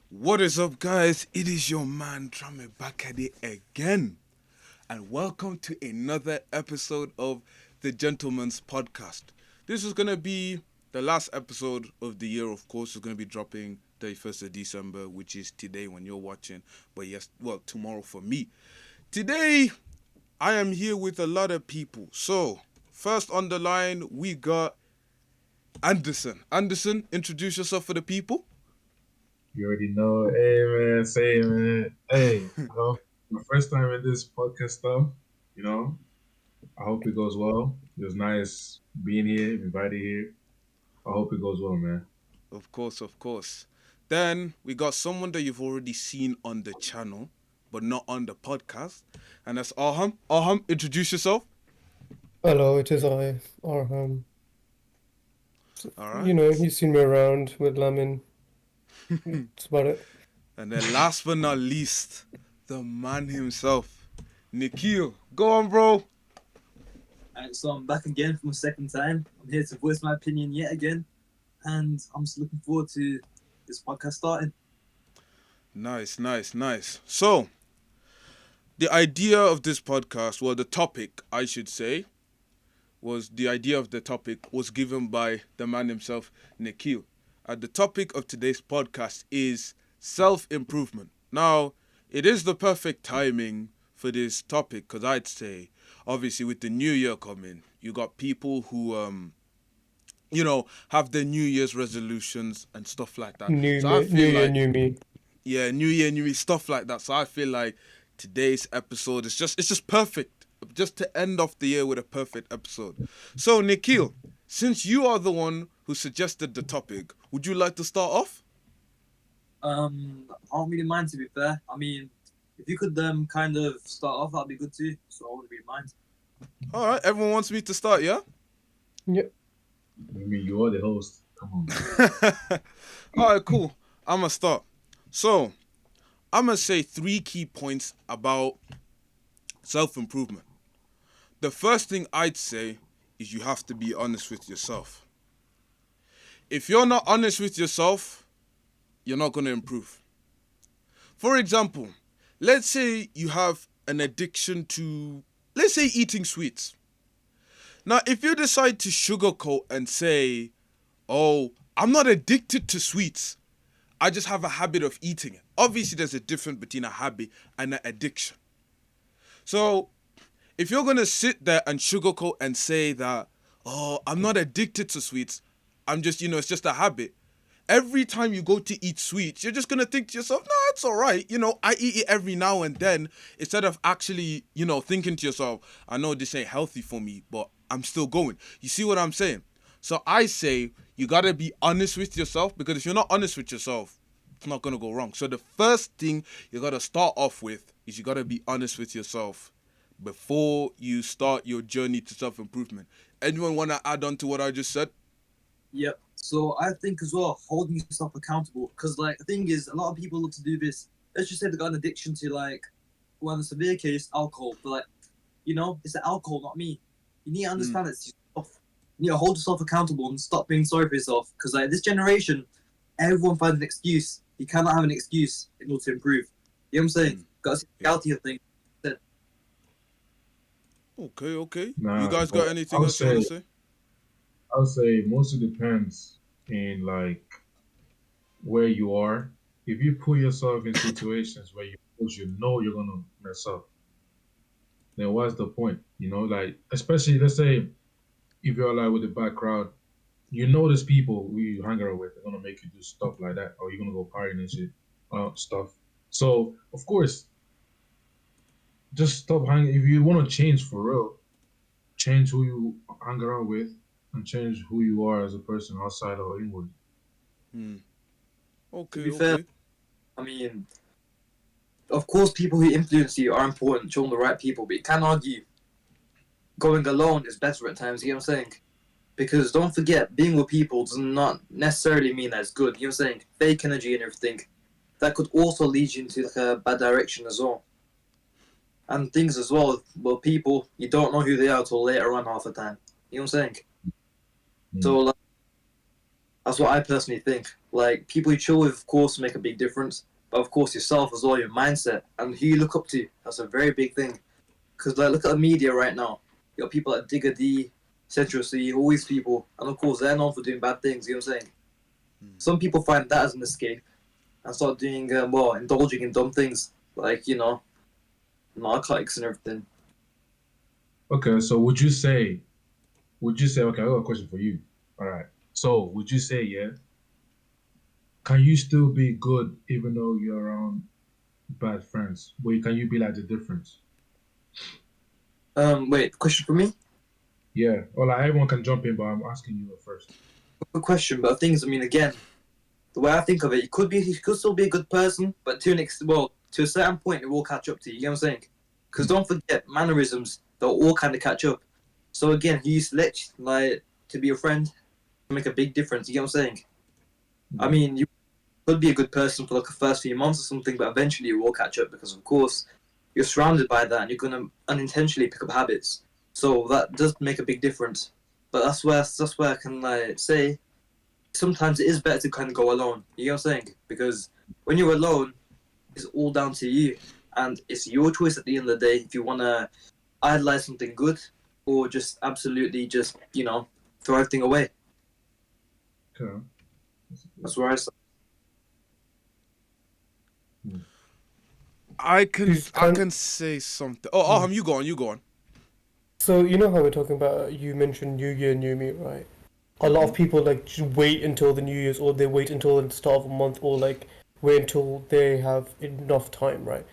What is up, guys? It is your man Drummer back at it again, and welcome to another episode of the Gentleman's Podcast. This is gonna be the last episode of the year. Of course, it's gonna be dropping 31st of December, which is today when you're watching. But yes, well, tomorrow for me. Today, I am here with a lot of people. So, first on the line, we got Anderson. Anderson, introduce yourself for the people. You already know. Hey man, say man. Hey, my first time in this podcast stuff, you know. I hope it goes well. It was nice being here, invited here. I hope it goes well, man. Of course, of course. Then we got someone that you've already seen on the channel, but not on the podcast, and that's Arham. Arham, introduce yourself. Hello, it is I, Arham. All right. You've seen me around with Lamin. That's about it. And then last but not least, the man himself, Nikhil. Go on, bro. Alright, so I'm back again for my second time. I'm here to voice my opinion yet again, and I'm just looking forward to this podcast starting. Nice, nice, nice. So, the idea of this podcast, well, the topic, I should say, was the idea of the topic was given by the man himself, Nikhil. The topic of today's podcast is self-improvement. Now, it is the perfect timing for this topic because I'd say, obviously, with the new year coming, you got people who, have their New Year's resolutions and stuff like that. New So I me, new feel year, like, new me. yeah, New Year, New Me, stuff like that. So I feel like today's episode is just perfect. Just to end off the year with a perfect episode. So Nikhil, since you are the one who suggested the topic, would you like to start off? I don't really mind, to be fair. I mean, if you could kind of start off, that'd be good too. So I wouldn't really mind. All right, everyone wants me to start, yeah? Yep. I mean, you are the host. Come on, man. All right, cool. I'm gonna start. So, I'm gonna say 3 key points about self-improvement. The first thing I'd say is you have to be honest with yourself. If you're not honest with yourself, you're not going to improve. For example, let's say you have an addiction to, let's say, eating sweets. Now, if you decide to sugarcoat and say, oh, I'm not addicted to sweets, I just have a habit of eating it. Obviously, there's a difference between a habit and an addiction. So, if you're going to sit there and sugarcoat and say that, oh, I'm not addicted to sweets, I'm just, it's just a habit. Every time you go to eat sweets, you're just going to think to yourself, no, it's all right. I eat it every now and then instead of actually, thinking to yourself, I know this ain't healthy for me, but I'm still going. You see what I'm saying? So I say you got to be honest with yourself because if you're not honest with yourself, it's not going to go wrong. So the first thing you got to start off with is you got to be honest with yourself before you start your journey to self-improvement. Anyone want to add on to what I just said? Yep. So I think as well, holding yourself accountable, because the thing is, a lot of people look to do this. Let's just say they got an addiction to well, in a severe case, alcohol. But it's the alcohol, not me. You need to understand it's yourself. You need to hold yourself accountable and stop being sorry for yourself. Because this generation, everyone finds an excuse. You cannot have an excuse in order to improve. You know what I'm saying? Got to see the reality of things. Okay. Nah, You guys got anything I'll else you want to say? I'll say mostly depends in where you are. If you put yourself in situations where you know you're gonna mess up, then what's the point? Especially let's say if you're with a bad crowd, you know there's people who you hang around with, they're gonna make you do stuff like that, or you're gonna go partying and shit, stuff. So of course, just stop hanging. If you want to change for real, change who you hang around with, and change who you are as a person outside or inward. Hmm. To Okay, be fair, okay. I mean, of course, people who influence you are important, showing the right people, but you can't argue going alone is better at times, you know what I'm saying? Because don't forget, being with people does not necessarily mean that it's good, you know what I'm saying? Fake energy and everything. That could also lead you into a bad direction as well. And things as well, people, you don't know who they are till later on half the time. You know what I'm saying? Mm. So, That's what I personally think. Like people you chill with, of course, make a big difference. But of course, yourself as well, your mindset, and who you look up to. That's a very big thing. Because like, look at the media right now. You got people like Digger D, Central C, all these people, and of course, they're known for doing bad things. You know what I'm saying? Some people find that as an escape and start doing indulging in dumb things like narcotics and everything. Okay, so okay, I got a question for you. All right. So would you say, yeah, can you still be good even though you're around bad friends? Wait, can you be like the difference? Wait, question for me? Yeah. Or like everyone can jump in, but I'm asking you first. Good question, but things. I mean, again, the way I think of it, he could still be a good person, but to a certain point, it will catch up to you. You know what I'm saying? Because don't forget, mannerisms, they'll all kind of catch up. So again, he used to like to be a friend, to make a big difference. You know what I'm saying? I mean, you could be a good person for like the first few months or something, but eventually you will catch up because, of course, you're surrounded by that and you're gonna unintentionally pick up habits. So that does make a big difference. But that's where I can like say sometimes it is better to kind of go alone. You know what I'm saying? Because when you're alone, it's all down to you, and it's your choice at the end of the day if you want to idolize something good or just absolutely just throw everything away. Okay. That's where I start. I can It's I kind- can say something. Oh, you go on, you go on. So you know how we're talking about, you mentioned New Year, New Me, right? A lot of people like just wait until the New Year's, or they wait until the start of a month, or like wait until they have enough time, right,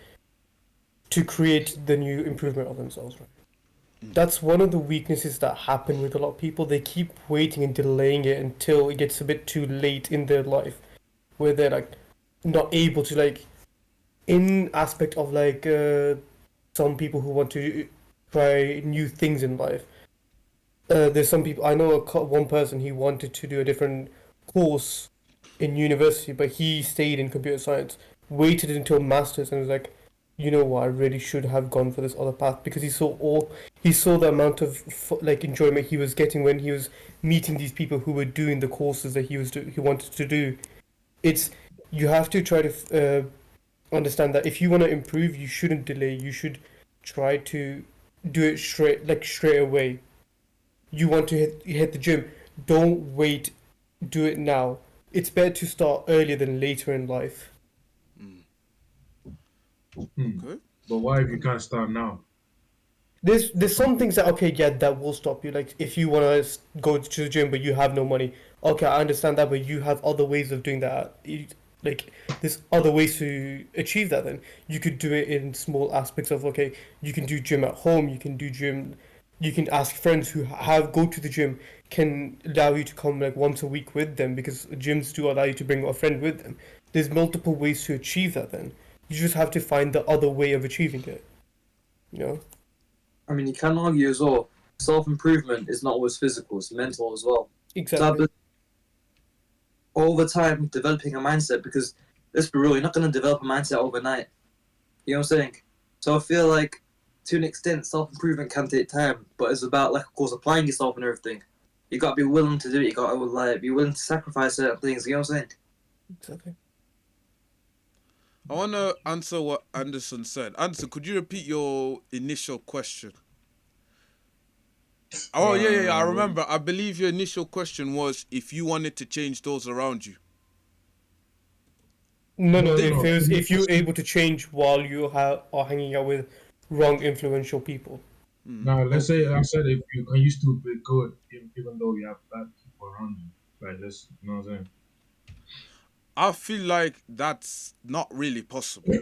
to create the new improvement of themselves, right? That's one of the weaknesses that happen with a lot of people. They keep waiting and delaying it until it gets a bit too late in their life, where they're like not able to like, in aspect of like some people who want to try new things in life. There's some people I know. One person, he wanted to do a different course in university, but he stayed in computer science, waited until masters, and was like, you know what, I really should have gone for this other path, because he saw the amount of like enjoyment he was getting when he was meeting these people who were doing the courses that he wanted to do. It's, you have to try to understand that if you want to improve, you shouldn't delay. You should try to do it straight away. You want to hit the gym, don't wait, do it now. It's better to start earlier than later in life. Okay. But why if you can't start now? There's some things that, okay, yeah, that will stop you. Like if you want to go to the gym but you have no money, okay, I understand that, but you have other ways of doing that. Like there's other ways to achieve that. Then you could do it in small aspects of, okay, you can do gym at home, you can do gym, you can ask friends who have go to the gym, can allow you to come like once a week with them, because gyms do allow you to bring a friend with them. There's multiple ways to achieve that. Then you just have to find the other way of achieving it. You know. I mean, you can argue as well. Self improvement is not always physical; it's mental as well. Exactly. So over time, developing a mindset, because let's be real, you're not going to develop a mindset overnight. You know what I'm saying? So I feel like, to an extent, self improvement can take time, but it's about, like, of course, applying yourself and everything. You got to be willing to do it. You got to like be willing to sacrifice certain things. You know what I'm saying? Exactly. I want to answer what Anderson said. Anderson, could you repeat your initial question? Oh, yeah. I remember. I believe your initial question was if you wanted to change those around you. No, No, if no. it was, if you're able to change while you are hanging out with wrong influential people. Now, let's say I said if you can you still be good even though you have bad people around you. Like this, you know what I'm saying? I feel like that's not really possible.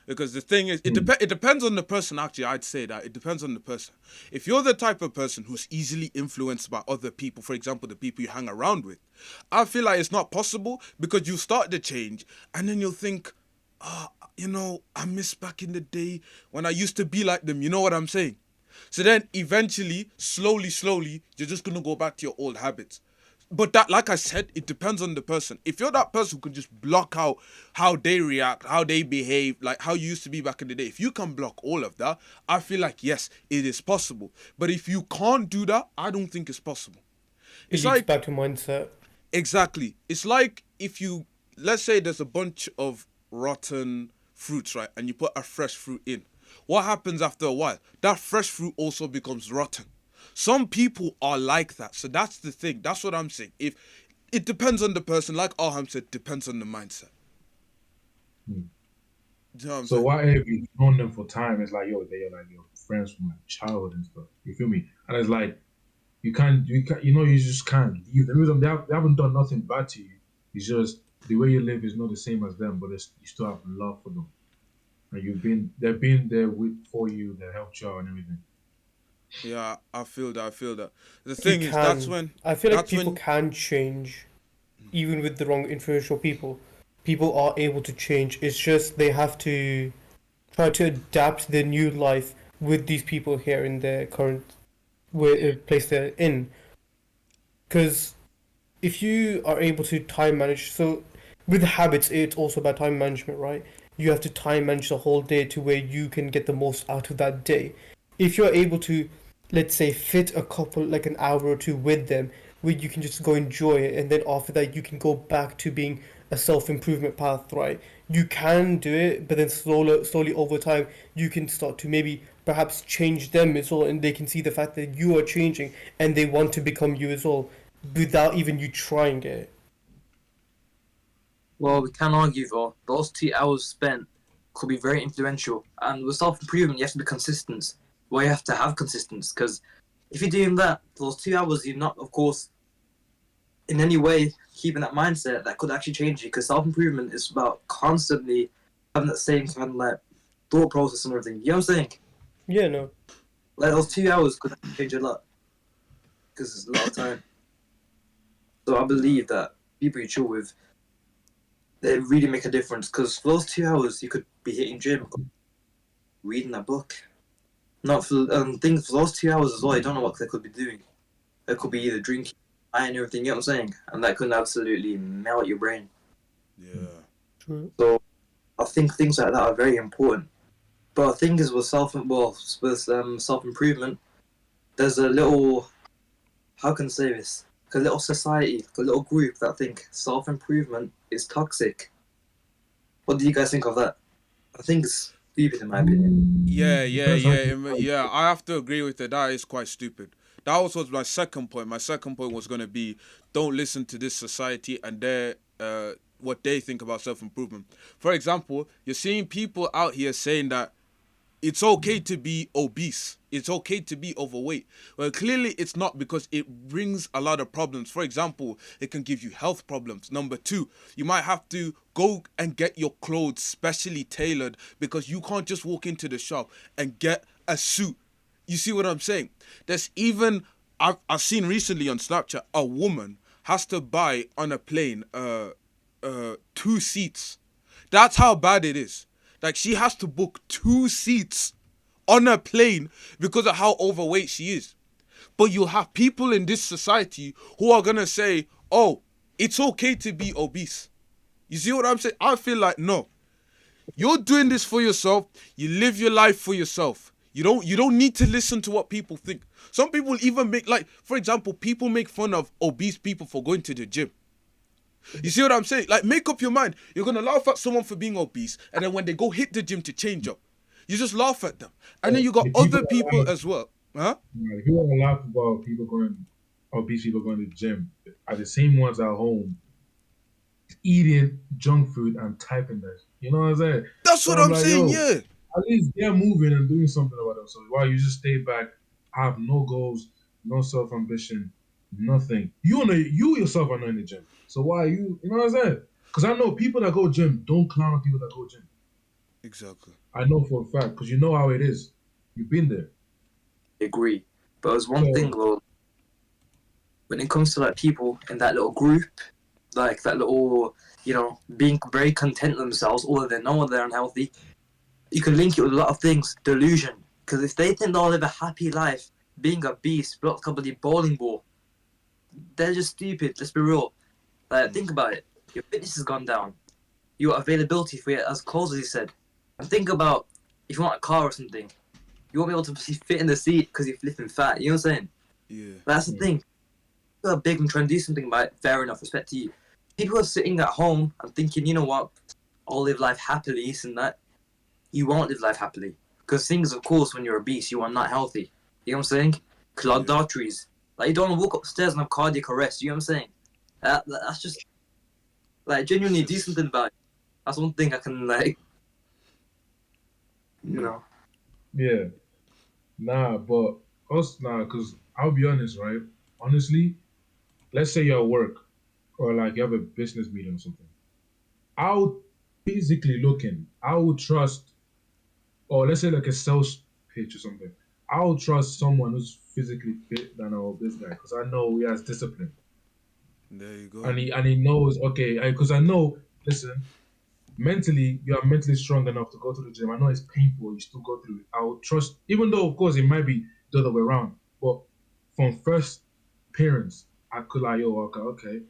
Because the thing is, it depends on the person. Actually, I'd say that it depends on the person. If you're the type of person who's easily influenced by other people, for example, the people you hang around with, I feel like it's not possible, because you start to change and then you'll think, I miss back in the day when I used to be like them. You know what I'm saying? So then eventually, slowly, you're just going to go back to your old habits. But that, like I said, it depends on the person. If you're that person who can just block out how they react, how they behave, like how you used to be back in the day, if you can block all of that, I feel like, yes, it is possible. But if you can't do that, I don't think it's possible. It It's leads like, back to mindset. Exactly. It's like if you, let's say there's a bunch of rotten fruits, right? And you put a fresh fruit in. What happens after a while? That fresh fruit also becomes rotten. Some people are like that. So that's the thing. That's what I'm saying. If it depends on the person, like Arham said, depends on the mindset. Hmm. Do you know what I'm So saying? why if you've known them for time, it's like yo, they're like your friends from like childhood and stuff. You feel me? And it's like you just can't leave them. They haven't done nothing bad to you. It's just the way you live is not the same as them, but you still have love for them. And they've been there for you, they helped you out and everything. Yeah, I feel that. I feel that. The You thing is, can. I feel like that's people when, can change, even with the wrong influential people. People are able to change. It's just they have to try to adapt their new life with these people here in their current place they're in. Because if you are able to time manage, so with habits, it's also about time management, right? You have to time manage the whole day to where you can get the most out of that day. If you're able to, let's say, fit a couple, like an hour or two with them, where you can just go enjoy it, and then after that, you can go back to being a self improvement path, right? You can do it, but then slowly over time, you can start to maybe perhaps change them as well, and they can see the fact that you are changing and they want to become you as well without even you trying it. Well, we can argue though, those 2 hours spent could be very influential. And with self improvement, you have to be consistent. Well, you have to have consistency because if you're doing that, those 2 hours, you're not, of course, in any way keeping that mindset that could actually change you. Because self improvement is about constantly having that same kind of like thought process and everything. You know what I'm saying? Yeah, no. Like those 2 hours could change a lot because it's a lot of time. So I believe that people you chill with, they really make a difference. Because for those 2 hours, you could be hitting gym, reading a book. Not for things for those 2 hours as well. You don't know what they could be doing. They could be either drinking, and everything. You know what I'm saying? And that could absolutely melt your brain. yeah. True. So I think things like that are very important. But the thing is with self improvement, there's a little, how can I say this? Like a little society, like a little group that think self improvement is toxic. What do you guys think of that? I think it's stupid in my opinion. Yeah, yeah, Depends how yeah, you yeah. I have to agree with that. That is quite stupid. That was my second point. My second point was gonna be, don't listen to this society and their what they think about self improvement. For example, you're seeing people out here saying that it's okay to be obese. It's okay to be overweight. Well, clearly it's not, because it brings a lot of problems. For example, it can give you health problems. Number two, you might have to go and get your clothes specially tailored because you can't just walk into the shop and get a suit. You see what I'm saying? There's even, I've seen recently on Snapchat, a woman has to buy on a plane 2 seats. That's how bad it is. Like, she has to book 2 seats on a plane because of how overweight she is. But you have people in this society who are gonna say, "Oh, it's okay to be obese." You see what I'm saying? I feel like, no. You're doing this for yourself. You live your life for yourself. You don't need to listen to what people think. Some people even make, like, for example, people make fun of obese people for going to the gym. You see what I'm saying? Like, make up your mind. You're gonna laugh at someone for being obese, and then when they go hit the gym to change up, you just laugh at them. And then you got the people other people as well. Huh? if you want to laugh about obese people going to the gym, are the same ones at home eating junk food and typing that. You know what I'm saying? That's So what I'm I'm like, saying, yo, yeah. at least they're moving and doing something about themselves. Why you just stay back, have no goals, no self ambition, nothing. You yourself are not in the gym. So why are you? You know what I'm saying? Because I know people that go gym don't clown on people that go gym. Exactly. I know for a fact because you know how it is. You've been there. I agree. But there's one thing So though, when it comes to like people in that little group, like that little, being very content with themselves, although they know they're unhealthy, you can link it with a lot of things. Delusion. Because if they think they'll live a happy life being a beast, blocked up with the bowling ball, they're just stupid. Let's be real. Like, think about it. Your fitness has gone down. Your availability for it, as close as he said. And think about if you want a car or something, you won't be able to fit in the seat because you're flipping fat. You know what I'm saying? Yeah. That's the yeah. thing. are big and trying to do something about it, fair enough, respect to you. People are sitting at home and thinking, you know what, I'll live life happily, and that. You won't live life happily. Because things, of course, when you're obese, you are not healthy. You know what I'm saying? Clogged arteries. Like, you don't want to walk upstairs and have cardiac arrest. You know what I'm saying? That's just, like, genuinely do something about it. That's one thing I can, like, you know. Yeah. Nah, but us nah, cause I'll be honest, right? Honestly, let's say you're at work or like you have a business meeting or something. I would physically looking, I would trust, or let's say like a sales pitch or something. I would trust someone who's physically fit than this guy because I know he has discipline There you go. and he knows okay because I know. Listen, mentally you are mentally strong enough to go to the gym. I know it's painful, you still go through it. I would trust, even though of course it might be the other way around, but from first appearance, I could like, yo, okay,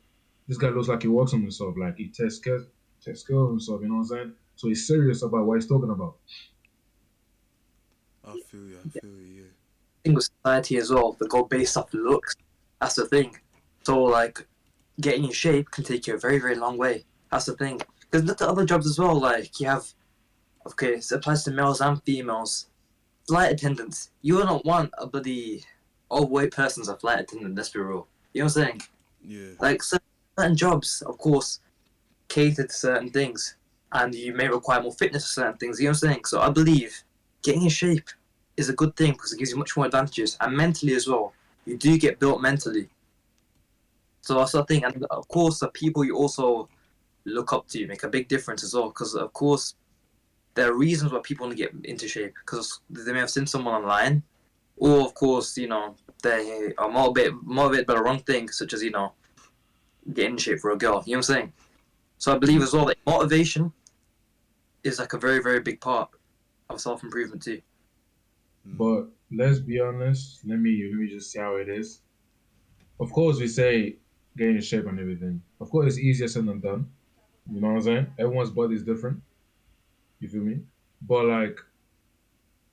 this guy looks like he works on himself, like he takes care of himself, you know what I'm saying? So he's serious about what he's talking about. I feel you. I feel you. Yeah. Thing with society as well, they go based off looks. That's the thing. So, like, getting in shape can take you a very, very long way. That's the thing. Because look at other jobs as well. Like, you have, okay, it applies to males and females. Flight attendants. You don't want a bloody overweight person as a flight attendant, let's be real. You know what I'm saying? Yeah. Like, certain jobs, of course, cater to certain things. And you may require more fitness for certain things. You know what I'm saying? So I believe getting in shape is a good thing because it gives you much more advantages. And mentally as well. You do get built mentally. So that's the thing. And of course, the people you also look up to make a big difference as well. Because, of course, there are reasons why people want to get into shape. Because they may have seen someone online. Or, of course, you know, they are motivated by the wrong thing, such as, you know, getting in shape for a girl. You know what I'm saying? So I believe as well that motivation is like a very, very big part of self-improvement too. But let's be honest, let me just say how it is. Of course we say get in shape and everything. Of course it's easier said than done. You know what I'm saying? Everyone's body is different. You feel me? But like,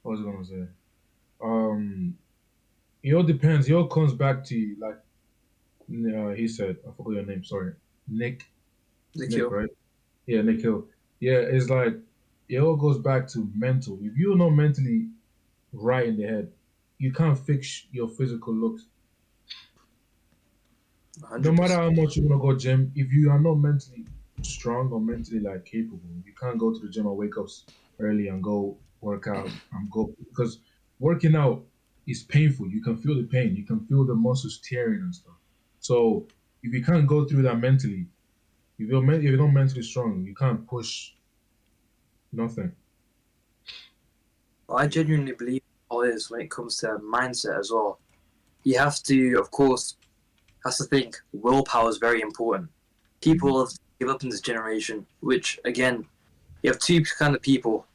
what was I gonna say? Um, it all depends. It all comes back to like he said. I forgot your name. Sorry, Nick. The Nick, kill. right? Yeah, Nick Hill. Yeah, it's like it all goes back to mental. If you're not mentally right in the head, you can't fix your physical looks. No matter 100%. how much you wanna go gym, if you are not mentally strong or mentally like capable, you can't go to the gym and wake up early and go work out and go because working out is painful. You can feel the pain. You can feel the muscles tearing and stuff. So if you can't go through that mentally, if you're not mentally strong, you can't push nothing. Well, I Yeah. genuinely believe all is when it comes to mindset as well. You have to, of course, that's the thing. Willpower is very important. People have give up in this generation, which again, you have two kind of people.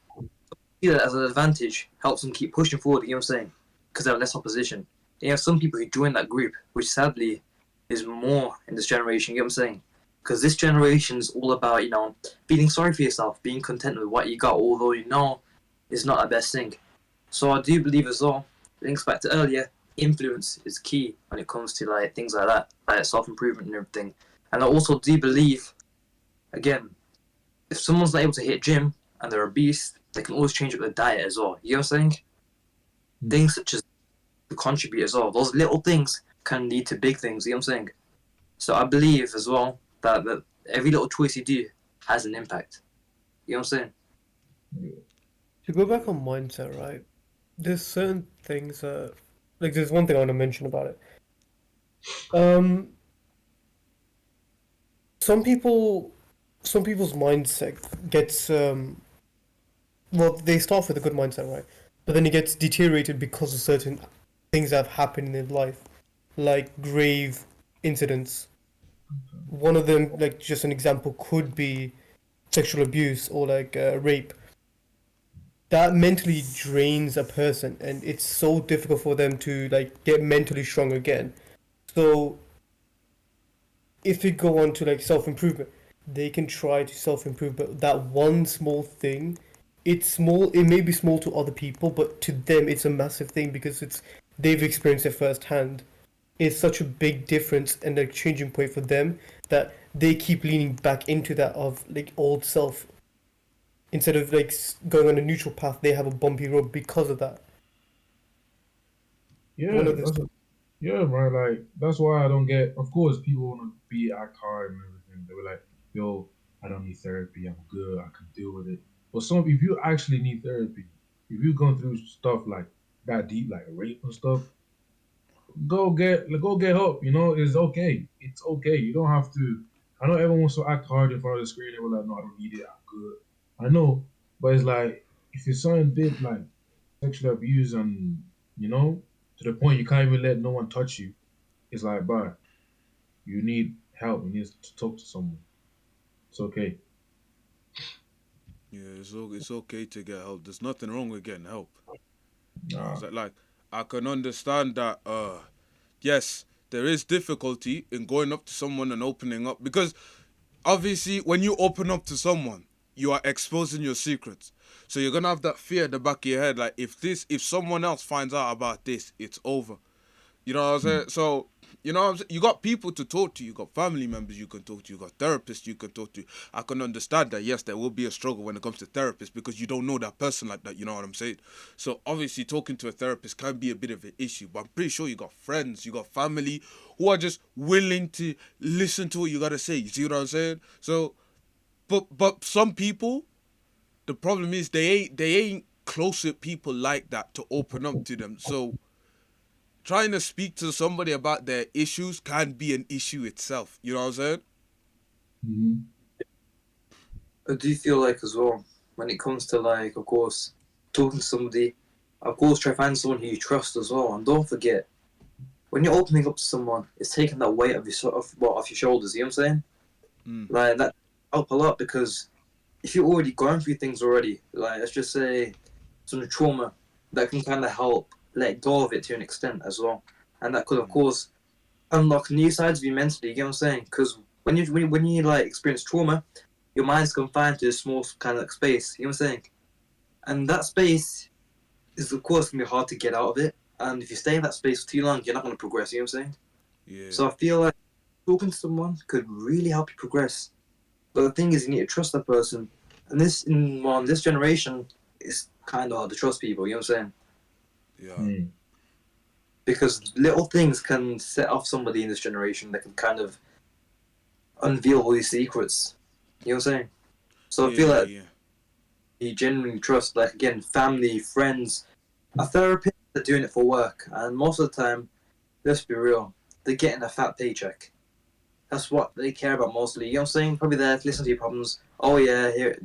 See that as an advantage, helps them keep pushing forward. You know what I'm saying? Because they have less opposition. You have some people who join that group, which sadly is more in this generation. You know what I'm saying? Because this generation is all about feeling sorry for yourself, being content with what you got, although you know it's not the best thing. So I do believe as well, links back to earlier, influence is key when it comes to like things like that, like self improvement and everything. And I also do believe, again, if someone's not able to hit gym and they're obese, they can always change up their diet as well. You know what I'm saying? Things such as to contribute as well. Those little things can lead to big things. You know what I'm saying? So I believe as well that every little choice you do has an impact. You know what I'm saying? To go back Yeah. on mindset, right? There's certain things like there's one thing I want to mention about it. Um, some people, some people's mindset gets well, they start with a good mindset, right? But then it gets deteriorated because of certain things that have happened in their life, like grave incidents. One of them, like just an example, could be sexual abuse or like rape. That mentally drains a person, and it's so difficult for them to like get mentally strong again. So if we go on to like self improvement, they can try to self improve, but that one small thing, it's small. It may be small to other people, but to them it's a massive thing because it's they've experienced it firsthand. is such a big difference and a changing point for them that they keep leaning back into that of like old self instead of like going on a neutral path. They have a bumpy road because of that. One Yeah, of the yeah, man. Like that's why I don't get. Of course, people want to be act hard and everything. They were like, "Yo, I don't need therapy. I'm good. I can deal with it." But if you actually need therapy, if you've gone through stuff like that deep, like rape and stuff, go get help. You know, it's okay. It's okay. You don't have to. I know everyone wants to act hard in front of the screen. They were like, "No, I don't need it. I'm good." I know, but it's like if it's something big like sexual abuse and you know to the point you can't even let no one touch you, it's like, bro, you need help. You need to talk to someone. It's okay. Yeah, it's okay to get help. There's nothing wrong with getting help. You know, Nah. it's like I can understand that. Yes, there is difficulty in going up to someone and opening up because obviously when you open up to someone, you are exposing your secrets. So you're gonna have that fear at the back of your head, like if someone else finds out about this, it's over. You know what I'm Mm. saying? So, you know what I'm saying? You got people to talk to. You got family members you can talk to. You got therapists you can talk to. I can understand that, yes, there will be a struggle when it comes to therapists because you don't know that person like that. You know what I'm saying? So, obviously, talking to a therapist can be a bit of an issue. But I'm pretty sure you got friends, you got family who are just willing to listen to what you got to say. You see what I'm saying? So, but some people, the problem is they ain't close with people like that to open up to them. So, trying to speak to somebody about their issues can be an issue itself. You know what I'm saying? Mm-hmm. I do feel like as well when it comes to like, of course, talking to somebody, of course, try to find someone who you trust as well, and don't forget when you're opening up to someone, it's taking that weight off your shoulders. You know what I'm saying? Mm. Like that help a lot because if you're already going through things already, like let's just say some trauma, that can kind of help let go of it to an extent as well, and that could of course unlock new sides of you mentally. You know what I'm saying? Because when you like experience trauma, your mind's confined to a small kind of like space. You know what I'm saying? And that space is of course gonna be hard to get out of it. And if you stay in that space for too long, you're not gonna progress. You know what I'm saying? Yeah. So I feel like talking to someone could really help you progress. But the thing is, you need to trust that person. And this generation, it's kind of hard to trust people. You know what I'm saying? Yeah. Mm. Because little things can set off somebody in this generation that can kind of unveil all these secrets. You know what I'm saying? So I Yeah. feel Yeah. like Yeah. you genuinely trust, like again, family, friends, a therapist. They're doing it for work, and most of the time, let's be real, they're getting a fat paycheck. That's what they care about mostly. You know what I'm saying? Probably there to listen to your problems. Oh yeah, here,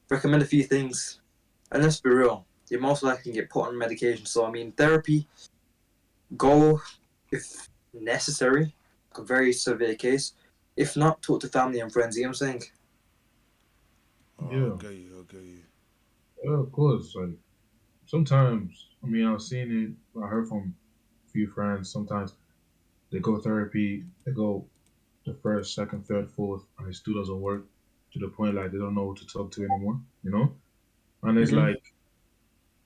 recommend a few things. And let's be real, you're most likely to get put on medication. So I mean, therapy, go if necessary, a very severe case. If not, talk to family and friends. You know what I'm saying? Oh, Yeah. okay. Okay. Yeah, of course. Like sometimes, I mean, I've seen it. I heard from a few friends. Sometimes they go therapy. They go the first, second, third, fourth, and it still doesn't work to the point like they don't know who to talk to anymore. You know, and it's Mm-hmm. like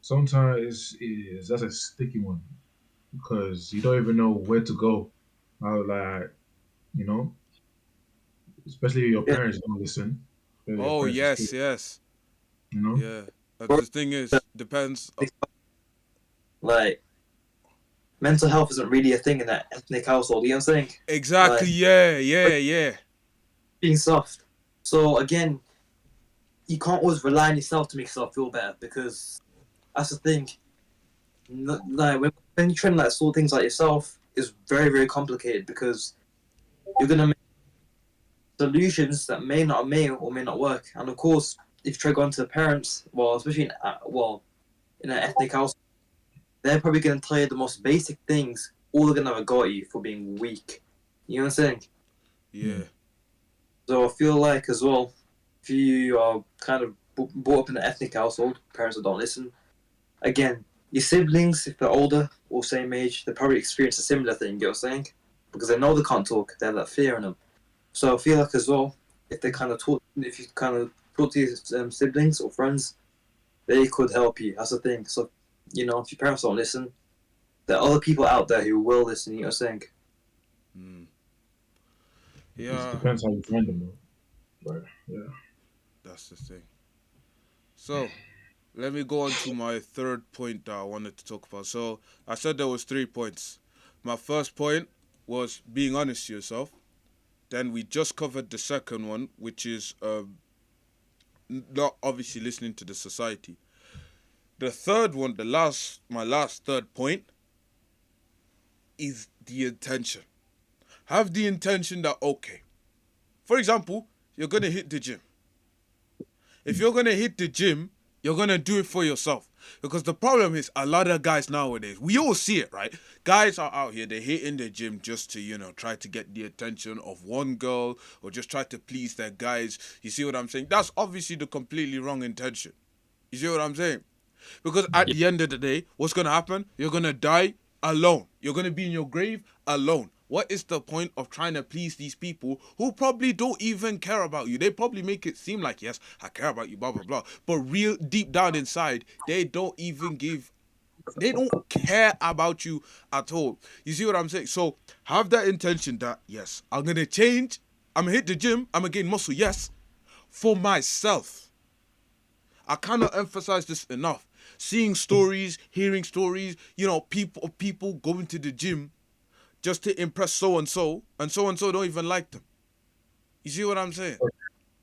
sometimes it's that's a sticky one because you don't even know where to go. I was like, you know, especially if your Yeah, parents don't listen, especially your Oh parents are still, yes. Yes. you know. Yeah. bro, The thing is, depends. like mental health isn't really a thing in that ethnic household. You know what I'm saying? Exactly. Like Yeah. Yeah. Yeah. being soft. So again, you can't always rely on yourself to make yourself feel better because that's the thing. Like when you try to like sort things out yourself, is very very complicated because you're gonna make solutions that may or may not work. And of course, if you try going to the parents, well, especially in an ethnic house, they're probably gonna tell you the most basic things. All they're gonna have a go at you for being weak. You know what I'm saying? Mm. Yeah. So I feel like as well, if you are kind of brought up in an ethnic household, parents that don't listen, again, your siblings, if they're older or same age, they probably experience a similar thing, you know what I'm saying? Because they know they can't talk, they have that fear in them. So I feel like as well, if you kind of talk to your siblings or friends, they could help you. That's the thing. So, if your parents don't listen, There are other people out there who will listen to what you're saying. It Yeah, depends how you find them, though. But yeah. that's the thing. So, let me go on to my third point that I wanted to talk about. So, I said there was 3 points. My first point was being honest to yourself. Then we just covered the second one, which is not obviously listening to the society. The third one, my last third point, is the intention. Have the intention that, okay, for example, you're gonna hit the gym. If you're gonna hit the gym, you're gonna do it for yourself. Because the problem is a lot of guys nowadays, we all see it, right? Guys are out here, they hit in the gym just to, try to get the attention of one girl or just try to please their guys. You see what I'm saying? That's obviously the completely wrong intention. You see what I'm saying? Because at the end of the day, what's gonna happen? You're gonna die alone. You're gonna be in your grave alone. What is the point of trying to please these people who probably don't even care about you? They probably make it seem like, yes, I care about you, blah, blah, blah. But real deep down inside, they don't care about you at all. You see what I'm saying? So have that intention that, yes, I'm going to change. I'm going to hit the gym. I'm going to gain muscle, yes, for myself. I cannot emphasize this enough. Seeing stories, hearing stories, people going to the gym just to impress so and so don't even like them. You see what I'm saying?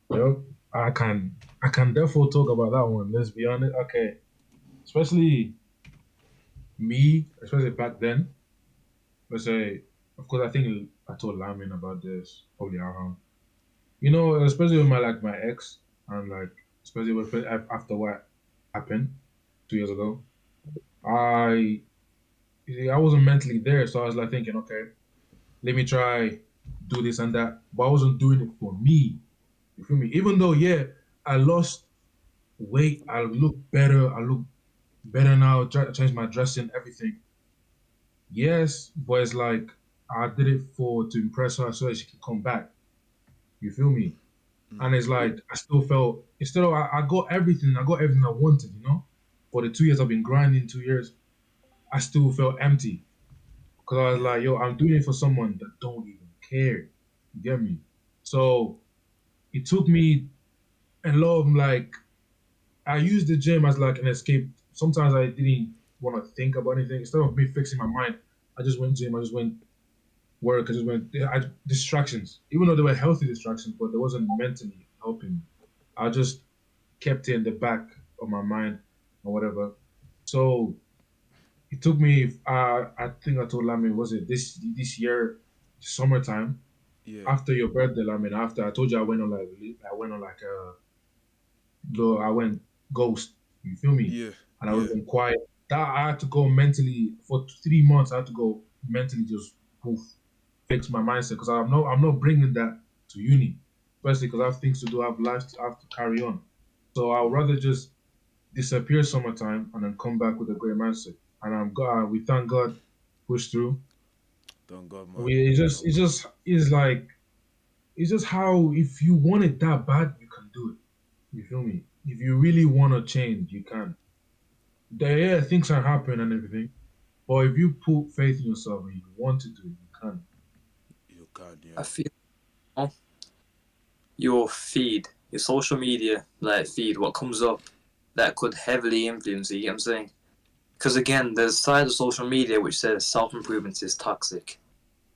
Well, I can therefore talk about that one. Let's be honest. Okay, especially me, especially back then. Let's say, of course, I think I told Lamin about this probably around. Especially with my ex, and like especially after what happened 2 years ago. I I wasn't mentally there, so I was like thinking, okay, let me try do this and that, but I wasn't doing it for me. You feel me? Even though, yeah, I lost weight, I look better, I look better now, change my dressing, everything. Yes, but it's like I did it to impress her so that she can come back. You feel me? And it's like I still felt instead of I got everything I wanted. For the 2 years I've been grinding, 2 years, I still felt empty. Because I was like, yo, I'm doing it for someone that don't even care. You get me? So it took me a lot of like I used the gym as like an escape. Sometimes I didn't want to think about anything. Instead of me fixing my mind, I just went gym, I just went work, distractions. Even though they were healthy distractions, but they wasn't mentally helping me. I just kept it in the back of my mind or whatever. So it took me. I think I told Lamin, was it this year, summertime Yeah. after your birthday, Lamin? After I told you I went on like though I went ghost. You feel me? Yeah. And I was Yeah. been quiet. That I had to go mentally for 3 months. I had to go mentally just poof, fix my mindset because I'm not bringing that to uni, especially because I have things to do. I have life. I have to carry on. So I'd rather just disappear summertime and then come back with a great mindset. And I'm God. We thank God, push through. Thank God, man. We it's just how if you want it that bad, you can do it. You feel me? If you really want to change, you can. Yeah, things can happen and everything, but if you put faith in yourself and you want to do it, you can. You can, I yeah. feel your feed, your social media like feed, what comes up, that could heavily influence you. You get what I'm saying? Because again, there's a side of social media which says self-improvement is toxic,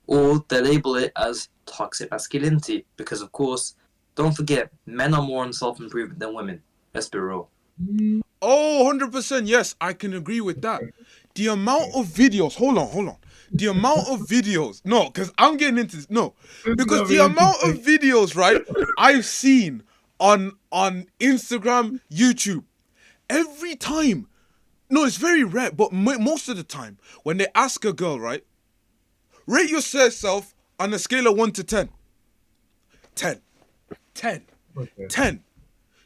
or they label it as toxic masculinity. Because of course, don't forget, men are more on self-improvement than women. Let's be real. Oh, 100%. Yes, I can agree with that. The amount of videos, hold on. The amount of videos, no, because I'm getting into this. No, This is because gonna the be amount of interesting. videos, right, I've seen on Instagram, YouTube, every time. No, it's very rare, but most of the time, when they ask a girl, right, rate yourself on a scale of 1 to 10. 10. 10. Okay. 10.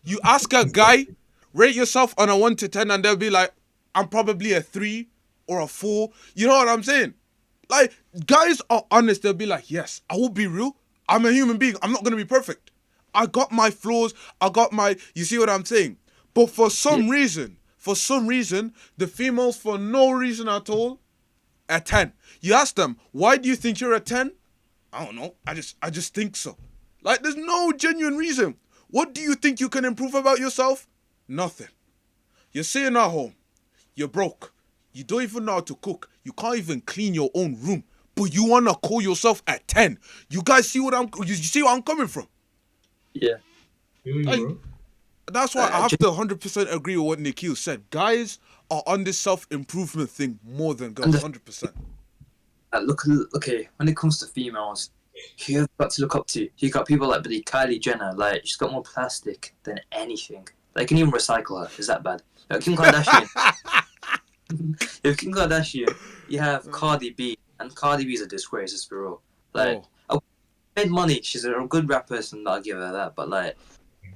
You ask a guy, rate yourself on a 1 to 10, and they'll be like, I'm probably a 3 or a 4. You know what I'm saying? Like, guys are honest. They'll be like, yes, I will be real. I'm a human being. I'm not going to be perfect. I got my flaws. you see what I'm saying? But for some reason, the females, for no reason at all, a 10. You ask them, why do you think you're a 10? I don't know. I just think so. Like, there's no genuine reason. What do you think you can improve about yourself? Nothing. You're sitting at home. You're broke. You don't even know how to cook. You can't even clean your own room. But you wanna call yourself a 10. You guys see what you see where I'm coming from? Yeah. Feel you, Like, bro. that's why I have to 100% agree with what Nikhil said. Guys are on this self-improvement thing more than girls, 100%. Okay, when it comes to females, who you've got to look up to? You got people like Kylie Jenner, like she's got more plastic than anything. They can even recycle her. Is that bad? Kim Kardashian. If Kim Kardashian, you have Cardi B, and Cardi B is a disgrace, it's for real. Like, made money. She's a good rap person. I'll give her that. But like,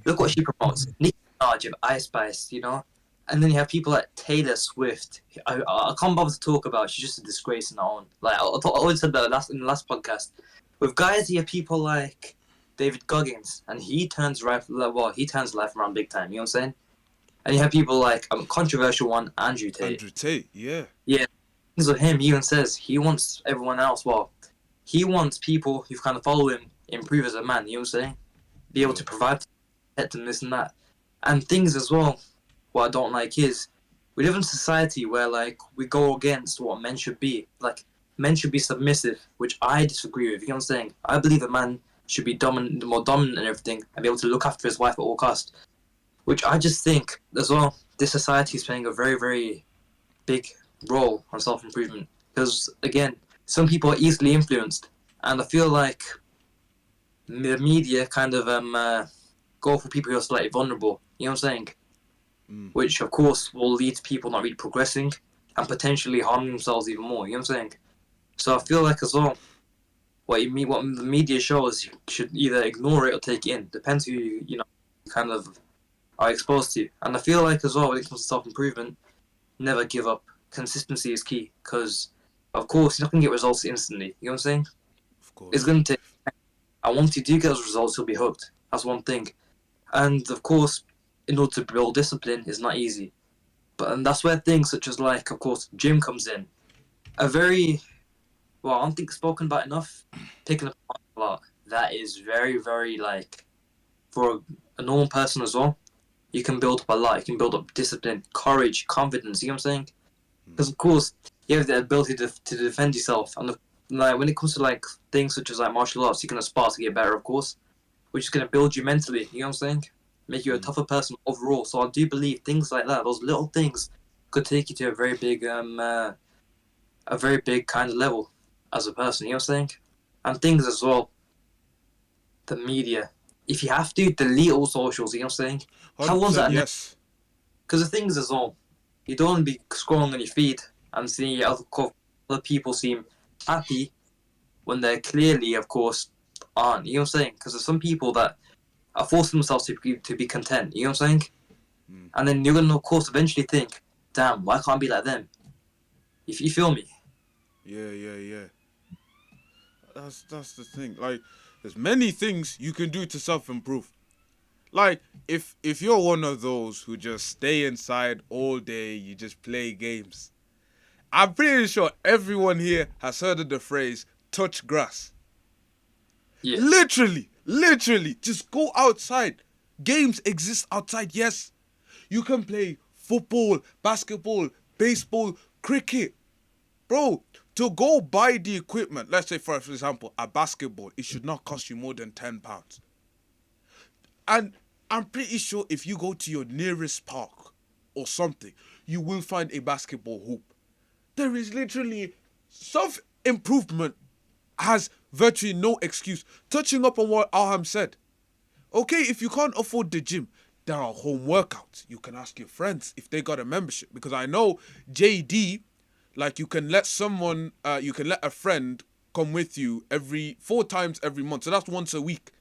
look what she promotes. Nicki Minaj, you have Ice Spice, you know. And then you have people like Taylor Swift. I can't bother to talk about. She's just a disgrace in her own. Like I always said that in the last podcast. With guys, you have people like David Goggins, and he turns life around big time. You know what I'm saying? And you have people like a controversial one, Andrew Tate. Andrew Tate, yeah. Yeah, things with him. He even says he wants everyone else. Well, he wants people who kind of follow him improve as a man. You know what I'm saying? Be able to provide, protect them, this and that, and things as well. What I don't like is we live in a society where like we go against what men should be. Like men should be submissive, which I disagree with. You know what I'm saying? I believe a man should be more dominant and everything, and be able to look after his wife at all costs. Which I just think as well, this society is playing a very, very big role on self-improvement. Because again, some people are easily influenced, and I feel like the media kind of go for people who are slightly vulnerable. You know what I'm saying? Which of course will lead to people not really progressing and potentially harming themselves even more. You know what I'm saying? So I feel like as well, what the media shows, you should either ignore it or take it in. Depends who you know kind of are exposed to. And I feel like as well, when it comes to self-improvement, never give up. Consistency is key, because of course you're not going to get results instantly. You know what I'm saying? Of course. It's going to take. And once you do get those results, you'll be hooked. That's one thing. And of course, in order to build discipline is not easy. And that's where things such as like, of course, gym comes in. A very, well, I don't think spoken about enough. Picking up a lot. That is very, very like, for a normal person as well, you can build up a lot. You can build up discipline, courage, confidence. You know what I'm saying? Because of course, you have the ability to defend yourself. And like when it comes to like things such as like martial arts, you can aspire to get better, of course, which is going to build you mentally. You know what I'm saying? Make you a tougher person overall. So I do believe things like that, those little things, could take you to a very big kind of level as a person. You know what I'm saying? And things as well. The media. If you have to, delete all socials. You know what I'm saying? How was that? Yes. Because the things as well, you don't want to be scrolling on your feed and seeing other people seem happy when they're clearly, of course, aren't. You know what I'm saying? Because there's some people that are forcing themselves to be content. You know what I'm saying? And then you're going to, of course, eventually think, damn, why can't I be like them? If you feel me? Yeah. That's the thing. Like, there's many things you can do to self-improve. Like, if you're one of those who just stay inside all day, you just play games, I'm pretty sure everyone here has heard of the phrase, touch grass. Yeah. Literally, just go outside. Games exist outside, yes. You can play football, basketball, baseball, cricket. Bro, to go buy the equipment, let's say for example, a basketball, it should not cost you more than £10. And I'm pretty sure if you go to your nearest park or something, you will find a basketball hoop. There is literally self-improvement has virtually no excuse. Touching up on what Alham said. Okay, if you can't afford the gym, there are home workouts. You can ask your friends if they got a membership. Because I know JD, like you can let a friend come with you 4 times every month. So that's once a week.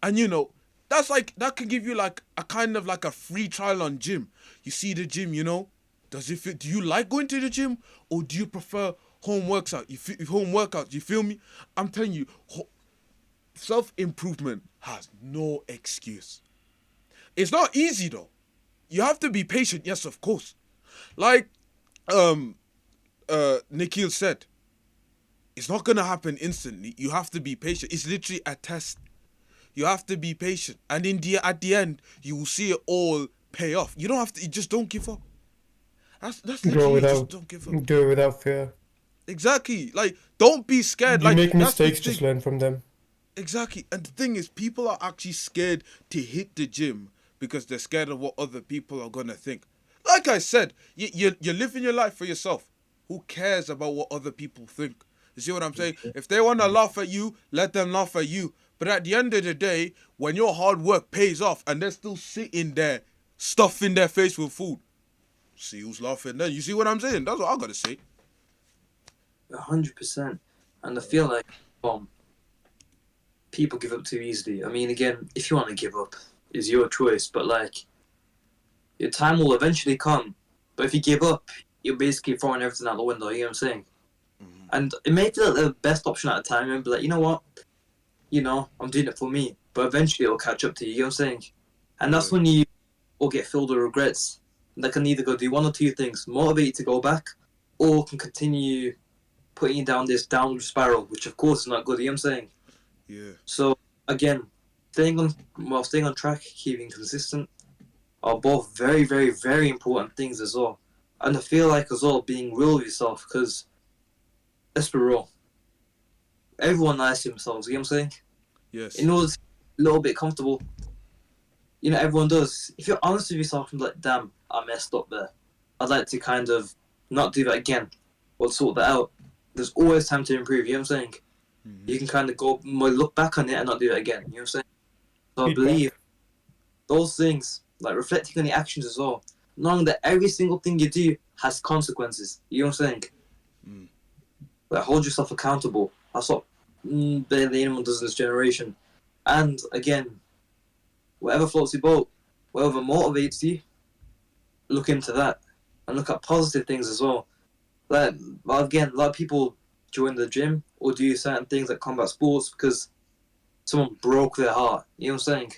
And you know, that can give you like a kind of like a free trial on gym. You see the gym, you know, do you like going to the gym or do you prefer home workouts? You feel me? I'm telling you, self-improvement has no excuse. It's not easy though. You have to be patient, yes, of course. Like Nikhil said, It's not gonna happen instantly. You have to be patient. It's literally a test. You have to be patient, and at the end, you will see it all pay off. You don't have to. You just don't give up. That's Grow literally it. Just without don't give up. do it without fear. Exactly. Like, don't be scared. You Like, make that's the mistakes, just thing. learn from them. Exactly. And the thing is, people are actually scared to hit the gym because they're scared of what other people are gonna think. Like I said, you're living your life for yourself. Who cares about what other people think? You see what I'm saying? If they want to laugh at you, let them laugh at you. But at the end of the day, when your hard work pays off and they're still sitting there, stuffing their face with food, see who's laughing then. You see what I'm saying? That's what I gotta say. 100%. And I feel like people give up too easily. I mean, again, if you want to give up, it's your choice. But like, your time will eventually come. But if you give up, you're basically throwing everything out the window. You know what I'm saying? And it may feel like the best option at the time, and be like, you know what? I'm doing it for me. But eventually it'll catch up to you. You know what I'm saying? And that's when you will get filled with regrets. That can either go do one or two things: motivate you to go back, or can continue putting you down this downward spiral, which of course is not good. You know what I'm saying? Yeah. So again, staying on track, keeping consistent are both very, very, very important things as well. And I feel like as well being real with yourself, because let's be real, everyone lies to themselves. You know what I'm saying? Yes. In order to be a little bit comfortable, everyone does. If you're honest with yourself and be like, damn, I messed up there, I'd like to kind of not do that again or sort that out. There's always time to improve. You know what I'm saying? You can kind of look back on it and not do it again. You know what I'm saying? So I believe those things, like reflecting on your actions as well, knowing that every single thing you do has consequences. You know what I'm saying? Like, hold yourself accountable. That's what barely anyone does in this generation. And again, whatever floats your boat, whatever motivates you, look into that and look at positive things as well. Like, again, a lot of people join the gym or do certain things like combat sports because someone broke their heart. You know what I'm saying?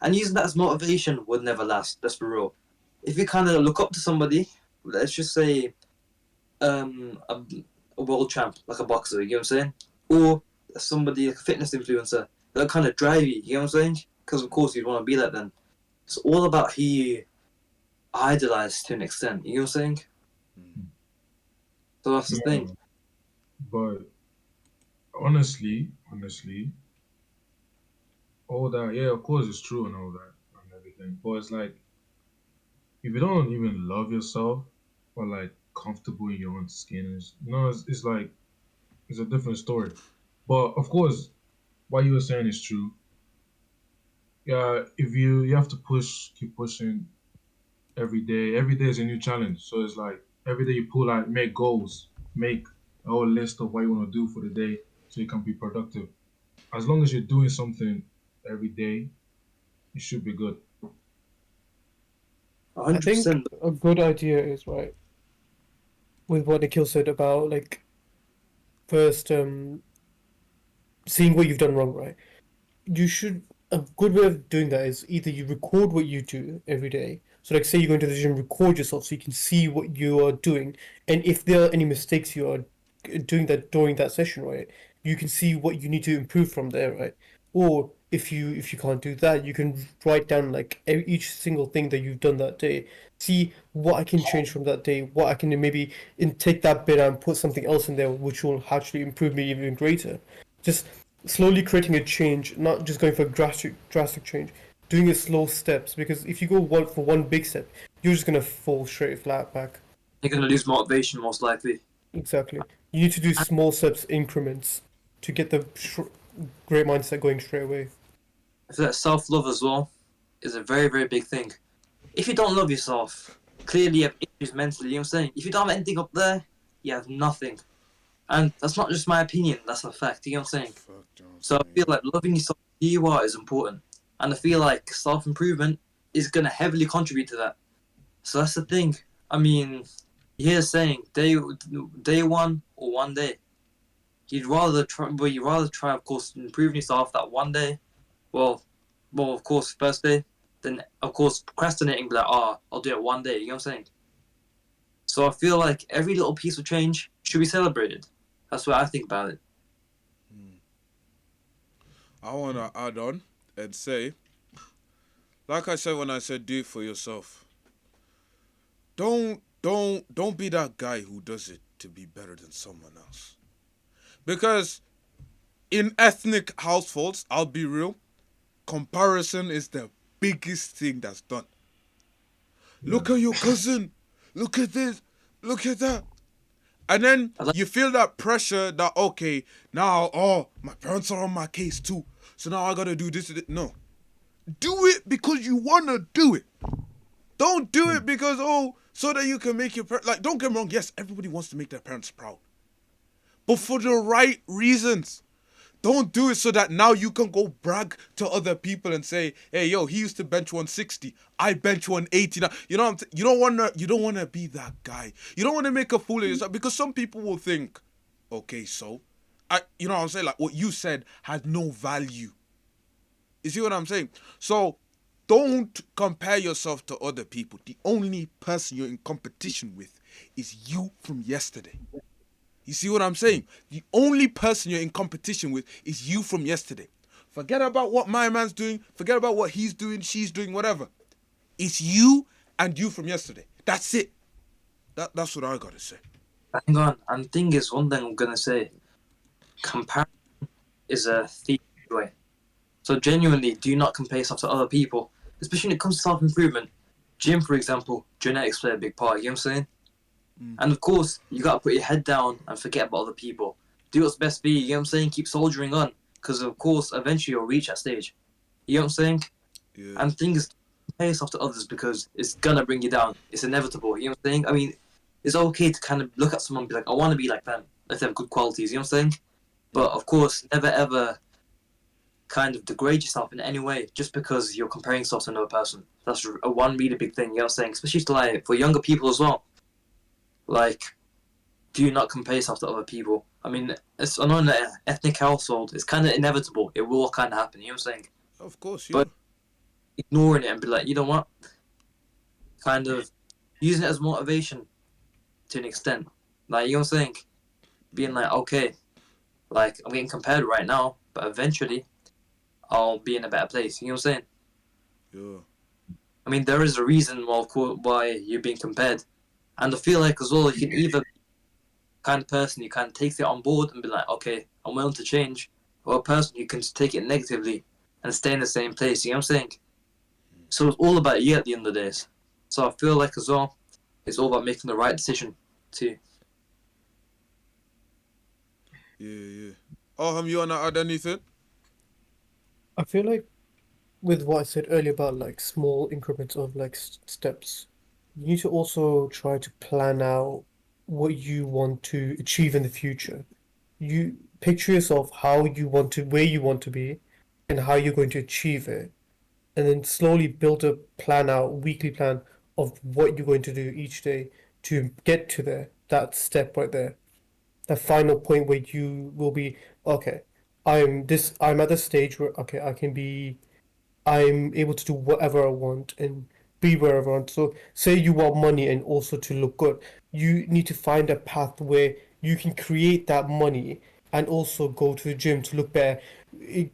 And using that as motivation would never last. Let's be real. If you kind of look up to somebody, let's just say a world champ, like a boxer, you know what I'm saying? Or somebody, like a fitness influencer, that'll kind of drive you, you know what I'm saying? Because of course you'd want to be like them. It's all about who you idolize to an extent, you know what I'm saying? So that's the thing. But honestly, all that, yeah, of course it's true and all that and everything. But it's like, if you don't even love yourself or like comfortable in your own skin, it's like, it's a different story. But of course, what you were saying is true. Yeah, if you have to keep pushing every day. Every day is a new challenge. So it's like every day you pull out, make goals, make a whole list of what you want to do for the day so you can be productive. As long as you're doing something every day, you should be good. I think 100%. a good idea is right with what Nikhil said about like first seeing what you've done wrong, right? You should a good way of doing that is either you record what you do every day. So like say you go into the gym, record yourself so you can see what you are doing, and if there are any mistakes you are doing that during that session, right? You can see what you need to improve from there, right? Or if you can't do that, you can write down like each single thing that you've done that day. See what I can change from that day, what I can maybe take that bit and put something else in there which will actually improve me even greater. Just slowly creating a change, not just going for drastic change. Doing it slow steps because if you go for one big step, you're just gonna fall straight flat back. You're going to lose motivation most likely. Exactly. You need to do small steps, increments, to get the great mindset going straight away. I feel like self-love as well is a very, very big thing. If you don't love yourself, clearly you have issues mentally, you know what I'm saying? If you don't have anything up there, you have nothing. And that's not just my opinion, that's a fact, you know what I'm saying? So I feel like loving yourself who you are is important. And I feel like self-improvement is going to heavily contribute to that. So that's the thing. I mean, you hear saying day one or one day. You'd rather try, of course, improving yourself that one day. Well, of course, first day. Then, of course, procrastinating, be like, I'll do it one day. You know what I'm saying? So I feel like every little piece of change should be celebrated. That's what I think about it. I want to add on and say, like I said when I said do it for yourself. Don't be that guy who does it to be better than someone else. Because in ethnic households, I'll be real, comparison is the biggest thing that's done. Yeah. Look at your cousin. Look at this. Look at that. And then I like, you feel that pressure that, okay, now, oh, my parents are on my case too. So now I gotta do this. No. Do it because you wanna do it. Don't do it because, oh, so that you can make your parents. Like, don't get me wrong. Yes, everybody wants to make their parents proud. But for the right reasons. Don't do it so that now you can go brag to other people and say, "Hey, yo, he used to bench 160. I bench 180 now." You know, you don't wanna be that guy. You don't want to make a fool of yourself because some people will think, "Okay, so, you know what I'm saying? Like what you said had no value." You see what I'm saying? So, don't compare yourself to other people. The only person you're in competition with is you from yesterday. You see what I'm saying? The only person you're in competition with is you from yesterday. Forget about what my man's doing. Forget about what he's doing, she's doing, whatever. It's you and you from yesterday. That's it. That's what I gotta say. hang on. And the thing is, one thing I'm gonna say, comparison is a thief way. So genuinely, do not compare yourself to other people, especially when it comes to self improvement. Gym, for example, genetics play a big part. You know what I'm saying? And of course, you gotta put your head down and forget about other people. Do what's best for you. You know what I'm saying? Keep soldiering on, because of course, eventually you'll reach that stage. You know what I'm saying? Yeah. And things compare yourself to others because it's gonna bring you down. It's inevitable. You know what I'm saying? I mean, it's okay to kind of look at someone and be like, I want to be like them if they have good qualities. You know what I'm saying? But of course, never ever kind of degrade yourself in any way just because you're comparing yourself to another person. That's a one really big thing. You know what I'm saying? Especially to like for younger people as well. Like, do not compare yourself to other people. I mean, it's I know in an ethnic household, it's kind of inevitable. It will kind of happen. You know what I'm saying? Of course, yeah. But ignoring it and be like, you know what? Kind of using it as motivation to an extent. Like, you know what I'm saying? Being like, okay, like, I'm getting compared right now, but eventually I'll be in a better place. You know what I'm saying? Yeah. I mean, there is a reason why you're being compared. And I feel like as well, you can either be the kind of person who kind of takes it on board and be like, okay, I'm willing to change, or a person who can take it negatively and stay in the same place. You know what I'm saying? So it's all about you at the end of the day. So I feel like as well, it's all about making the right decision too. Yeah, yeah. Oh, you wanna add anything? I feel like with what I said earlier about like small increments of like steps, you need to also try to plan out what you want to achieve in the future. You picture yourself how you want to, where you want to be, and how you're going to achieve it, and then slowly build a plan out, weekly plan of what you're going to do each day to get to there, that step right there, the final point where you will be, okay, I'm at the stage where, okay, I'm able to do whatever I want and be wherever I want. So, say you want money and also to look good, you need to find a path where you can create that money and also go to the gym to look better,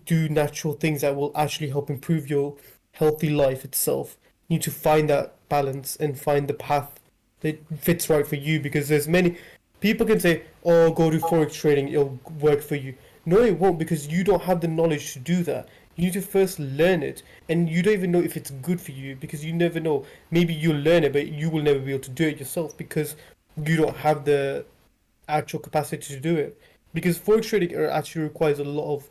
do natural things that will actually help improve your healthy life itself. You need to find that balance and find the path that fits right for you because there's many people can say, "Oh, go to forex trading; it'll work for you." No, it won't because you don't have the knowledge to do that. You need to first learn it, and you don't even know if it's good for you because you never know. Maybe you'll learn it, but you will never be able to do it yourself because you don't have the actual capacity to do it. Because forex trading actually requires a lot of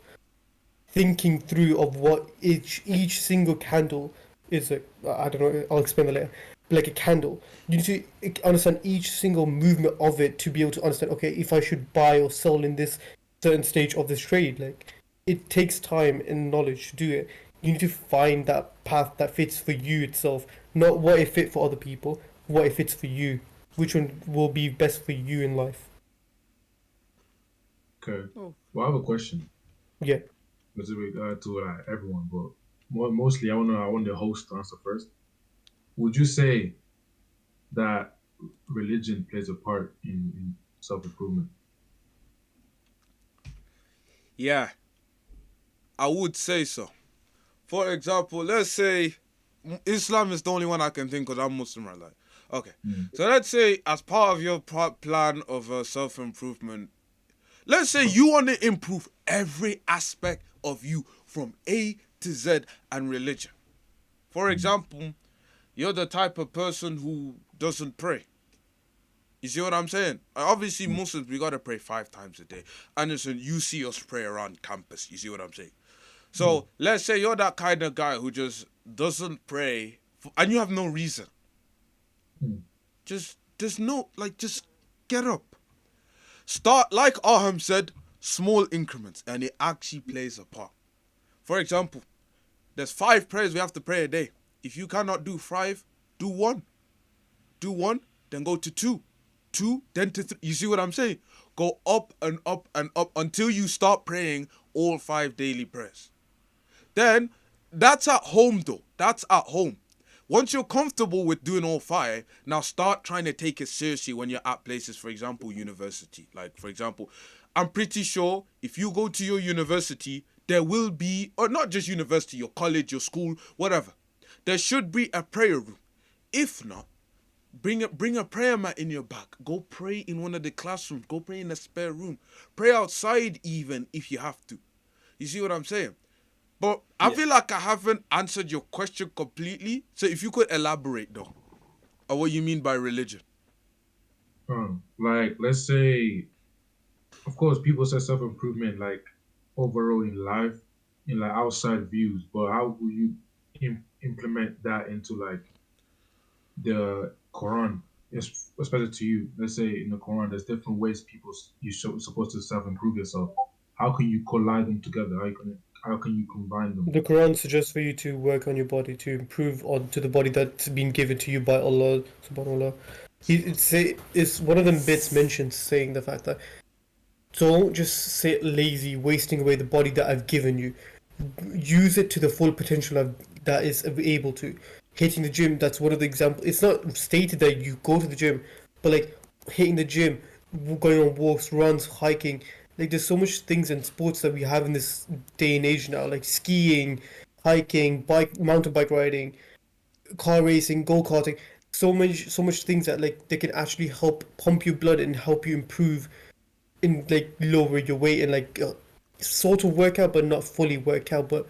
thinking through of what each single candle is. A, I don't know. I'll explain that later. Like a candle, you need to understand each single movement of it to be able to understand. Okay, if I should buy or sell in this certain stage of this trade, like it takes time and knowledge to do it. You need to find that path that fits for you itself, not what it fit for other people. What it fits for you, which one will be best for you in life. Okay. Oh. Well, I have a question. Yeah. Specific to everyone, but mostly I want the host to answer first. Would you say that religion plays a part in self improvement? Yeah, I would say so. For example, let's say Islam is the only one I can think of. I'm Muslim, right? Like, okay. Mm. So let's say as part of your plan of self improvement, let's say you want to improve every aspect of you from A to Z and religion. For example, you're the type of person who doesn't pray. You see what I'm saying? Obviously, Muslims, we gotta pray 5 times a day. Anderson, you see us pray around campus. You see what I'm saying? So let's say you're that kind of guy who just doesn't pray, and you have no reason. Mm. Just get up. Start, like Aham said, small increments, and it actually plays a part. For example, there's 5 prayers we have to pray a day. If you cannot do 5, do 1. Do 1, then go to 2. 2, then to 3. You see what I'm saying? Go up and up and up until you start praying all 5 daily prayers. Then, that's at home though. That's at home. Once you're comfortable with doing all 5, now start trying to take it seriously when you're at places, for example, university. Like, for example, I'm pretty sure if you go to your university, there will be, or not just university, your college, your school, whatever. There should be a prayer room. If not, bring a prayer mat in your back. Go pray in one of the classrooms. Go pray in a spare room. Pray outside even if you have to. You see what I'm saying? But I Yeah. feel like I haven't answered your question completely. So if you could elaborate though, on what you mean by religion. Like, let's say, of course, people say self improvement like overall in life, in like outside views, but how will you implement that into like the Quran, especially to you? Let's say in the Quran, there's different ways supposed to self improve yourself. How can you collide them together? How can you combine them? The Quran suggests for you to work on your body to improve onto the body that's been given to you by Allah subhanahu wa ta'ala. It's one of them bits mentions saying the fact that don't just sit lazy wasting away the body that I've given you. Use it to the full potential that is able to. Hitting the gym, that's one of the examples. It's not stated that you go to the gym, but like hitting the gym, going on walks, runs, hiking. Like there's so much things in sports that we have in this day and age now, like skiing, hiking, mountain bike riding, car racing, go karting. So much things that like they can actually help pump your blood and help you improve in like lower your weight and like sort of work out but not fully work out, but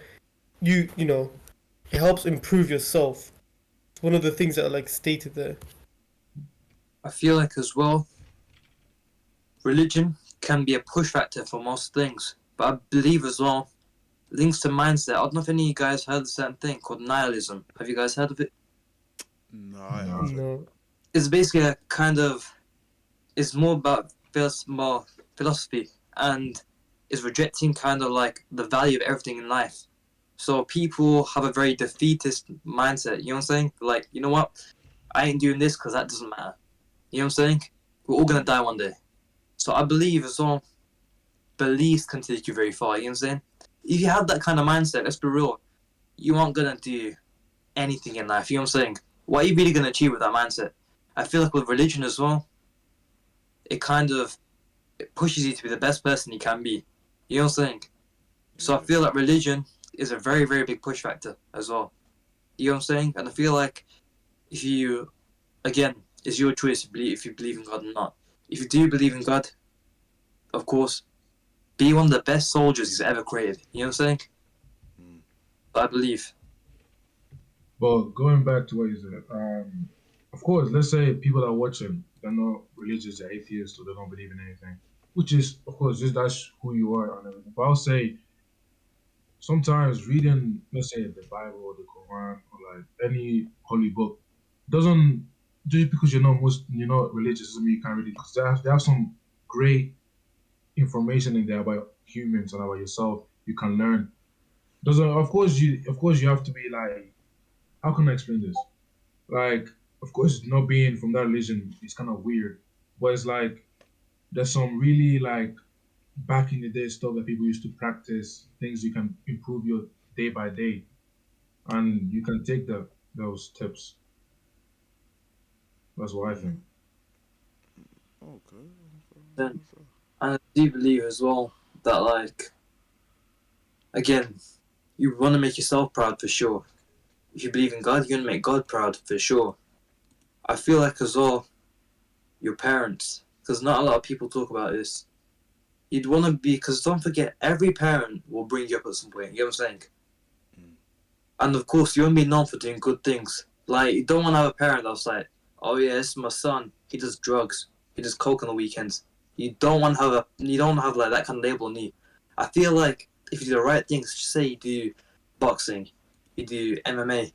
you know it helps improve yourself. It's one of the things that are like stated there. I feel like as well, religion can be a push factor for most things. But I believe as well, links to mindset. I don't know if any of you guys heard of a certain thing called nihilism. Have you guys heard of it? No, I Nah. haven't. No. It's basically a kind of, it's more about more philosophy and is rejecting kind of like the value of everything in life. So people have a very defeatist mindset. You know what I'm saying? Like, you know what? I ain't doing this because that doesn't matter. You know what I'm saying? We're all gonna die one day. So I believe as well, beliefs can take you very far. You know what I'm saying? If you have that kind of mindset, let's be real, you aren't gonna do anything in life. You know what I'm saying? What are you really gonna achieve with that mindset? I feel like with religion as well, it pushes you to be the best person you can be. You know what I'm saying? So I feel like religion is a very, very big push factor as well. You know what I'm saying? And I feel like if you, again, it's your choice if you believe in God or not. If you do believe in God, of course, be one of the best soldiers he's ever created. You know what I'm saying? I believe. But going back to what you said, of course, let's say people are watching, they're not religious, they're atheists, or they don't believe in anything, which is, of course, just that's who you are and everything. But I'll say sometimes reading, let's say, the Bible or the Quran or like any holy book, doesn't just because you're not religious doesn't mean you can't read it because they have some great information in there about humans and about yourself. You can learn. Doesn't of course you have to be like, how can I explain this? Like, of course, not being from that religion is kind of weird, but it's like there's some really like back in the day stuff that people used to practice, things you can improve your day by day, and you can take those tips. That's what I think. Okay. Then, and I do believe as well that like again, you want to make yourself proud for sure. If you believe in God, you're going to make God proud for sure. I feel like as well, your parents, because not a lot of people talk about this. You'd want to be, because don't forget, every parent will bring you up at some point. You know what I'm saying? And of course, you want to be known for doing good things. Like, you don't want to have a parent that's like, oh yeah, this is my son. He does drugs. He does coke on the weekends. You don't want to have like that kind of label on you. I feel like if you do the right things, just say you do boxing, you do MMA,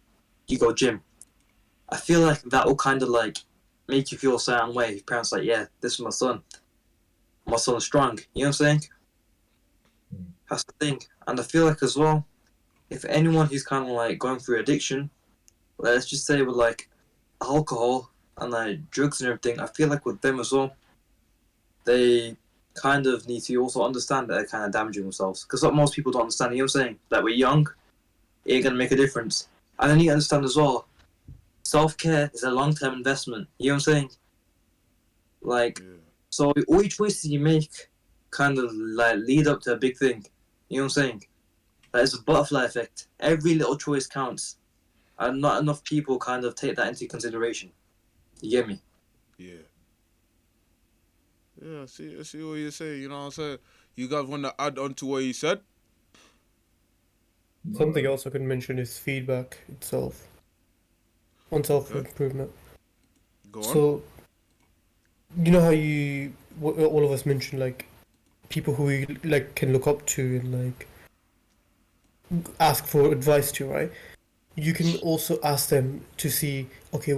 you go gym. I feel like that will kind of like make you feel a certain way. Your parents like, yeah, this is my son. My son's strong. You know what I'm saying? That's the thing. And I feel like as well, if anyone who's kind of like going through addiction, let's just say with like alcohol and like drugs and everything, I feel like with them as well, they kind of need to also understand that they're kind of damaging themselves. Because what most people don't understand, you know what I'm saying? That we're young, it ain't gonna make a difference. And then you understand as well, self-care is a long-term investment. You know what I'm saying? Like, so all your choices you make kind of like lead up to a big thing. You know what I'm saying? Like, it's a butterfly effect. Every little choice counts. And not enough people kind of take that into consideration. You get me? Yeah. Yeah, I see what you say. You know what I'm saying? You guys want to add on to what you said? Something else I could mention is feedback itself on self-improvement. Go on. So, you know how all of us mentioned, like, people who we, like, can look up to and, like, ask for advice to, right? You can also ask them to see, okay,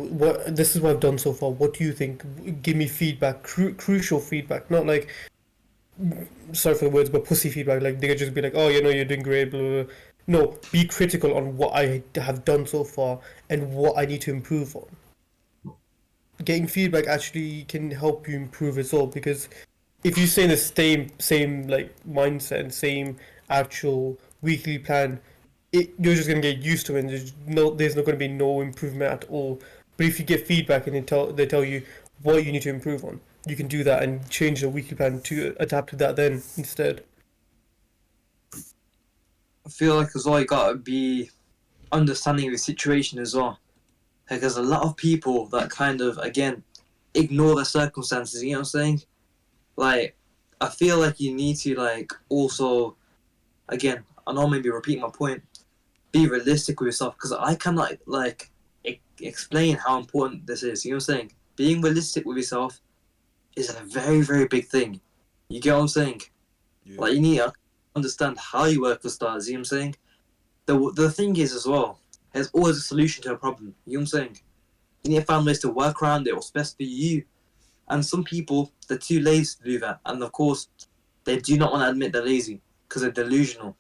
this is what I've done so far. What do you think? Give me feedback, crucial feedback, not like, sorry for the words, but pussy feedback. Like, they could just be like, oh, you're doing great, blah, blah, blah. No, be critical on what I have done so far and what I need to improve on. Getting feedback actually can help you improve as well, because if you stay in the same like mindset and same actual weekly plan, you're just gonna get used to it, and there's not gonna be no improvement at all. But if you get feedback and they tell you what you need to improve on, you can do that and change the weekly plan to adapt to that then instead. I feel like as well you gotta be understanding of the situation as well. Like, there's a lot of people that kind of, again, ignore their circumstances, you know what I'm saying? Like, I feel like you need to, like, also, again, I know maybe repeating my point, be realistic with yourself, because I cannot, like, explain how important this is, you know what I'm saying? Being realistic with yourself is a very, very big thing. You get what I'm saying? Yeah. Like, you need to understand how you work for starters, you know what I'm saying? The thing is as well, there's always a solution to a problem, you know what I'm saying? You need to find ways to work around it, what's best for you. And some people, they're too lazy to do that. And of course, they do not want to admit they're lazy because they're delusional.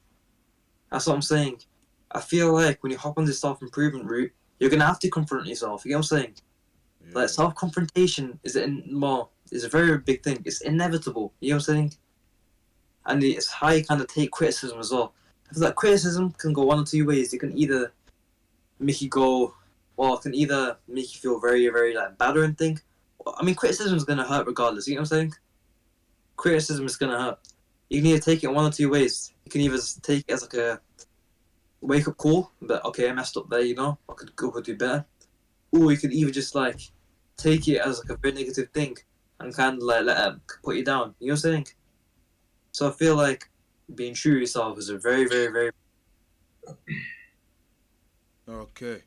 That's what I'm saying. I feel like when you hop on this self-improvement route, you're going to have to confront yourself. You know what I'm saying? Yeah. Like, self-confrontation is a very big thing. It's inevitable. You know what I'm saying? And it's how you kind of take criticism as well. I feel like criticism can go one or two ways. It can either make you go, well, it can either make you feel very, very like bad or anything. I mean, criticism is gonna hurt regardless. You know what I'm saying? Criticism is gonna hurt. You can either take it one or two ways. You can either take it as like a wake up call, but okay, I messed up there. You know, I could go do better. Or you can either just like take it as like a very negative thing and kind of like let it put you down. You know what I'm saying? So I feel like being true to yourself is a very, very, very. Okay.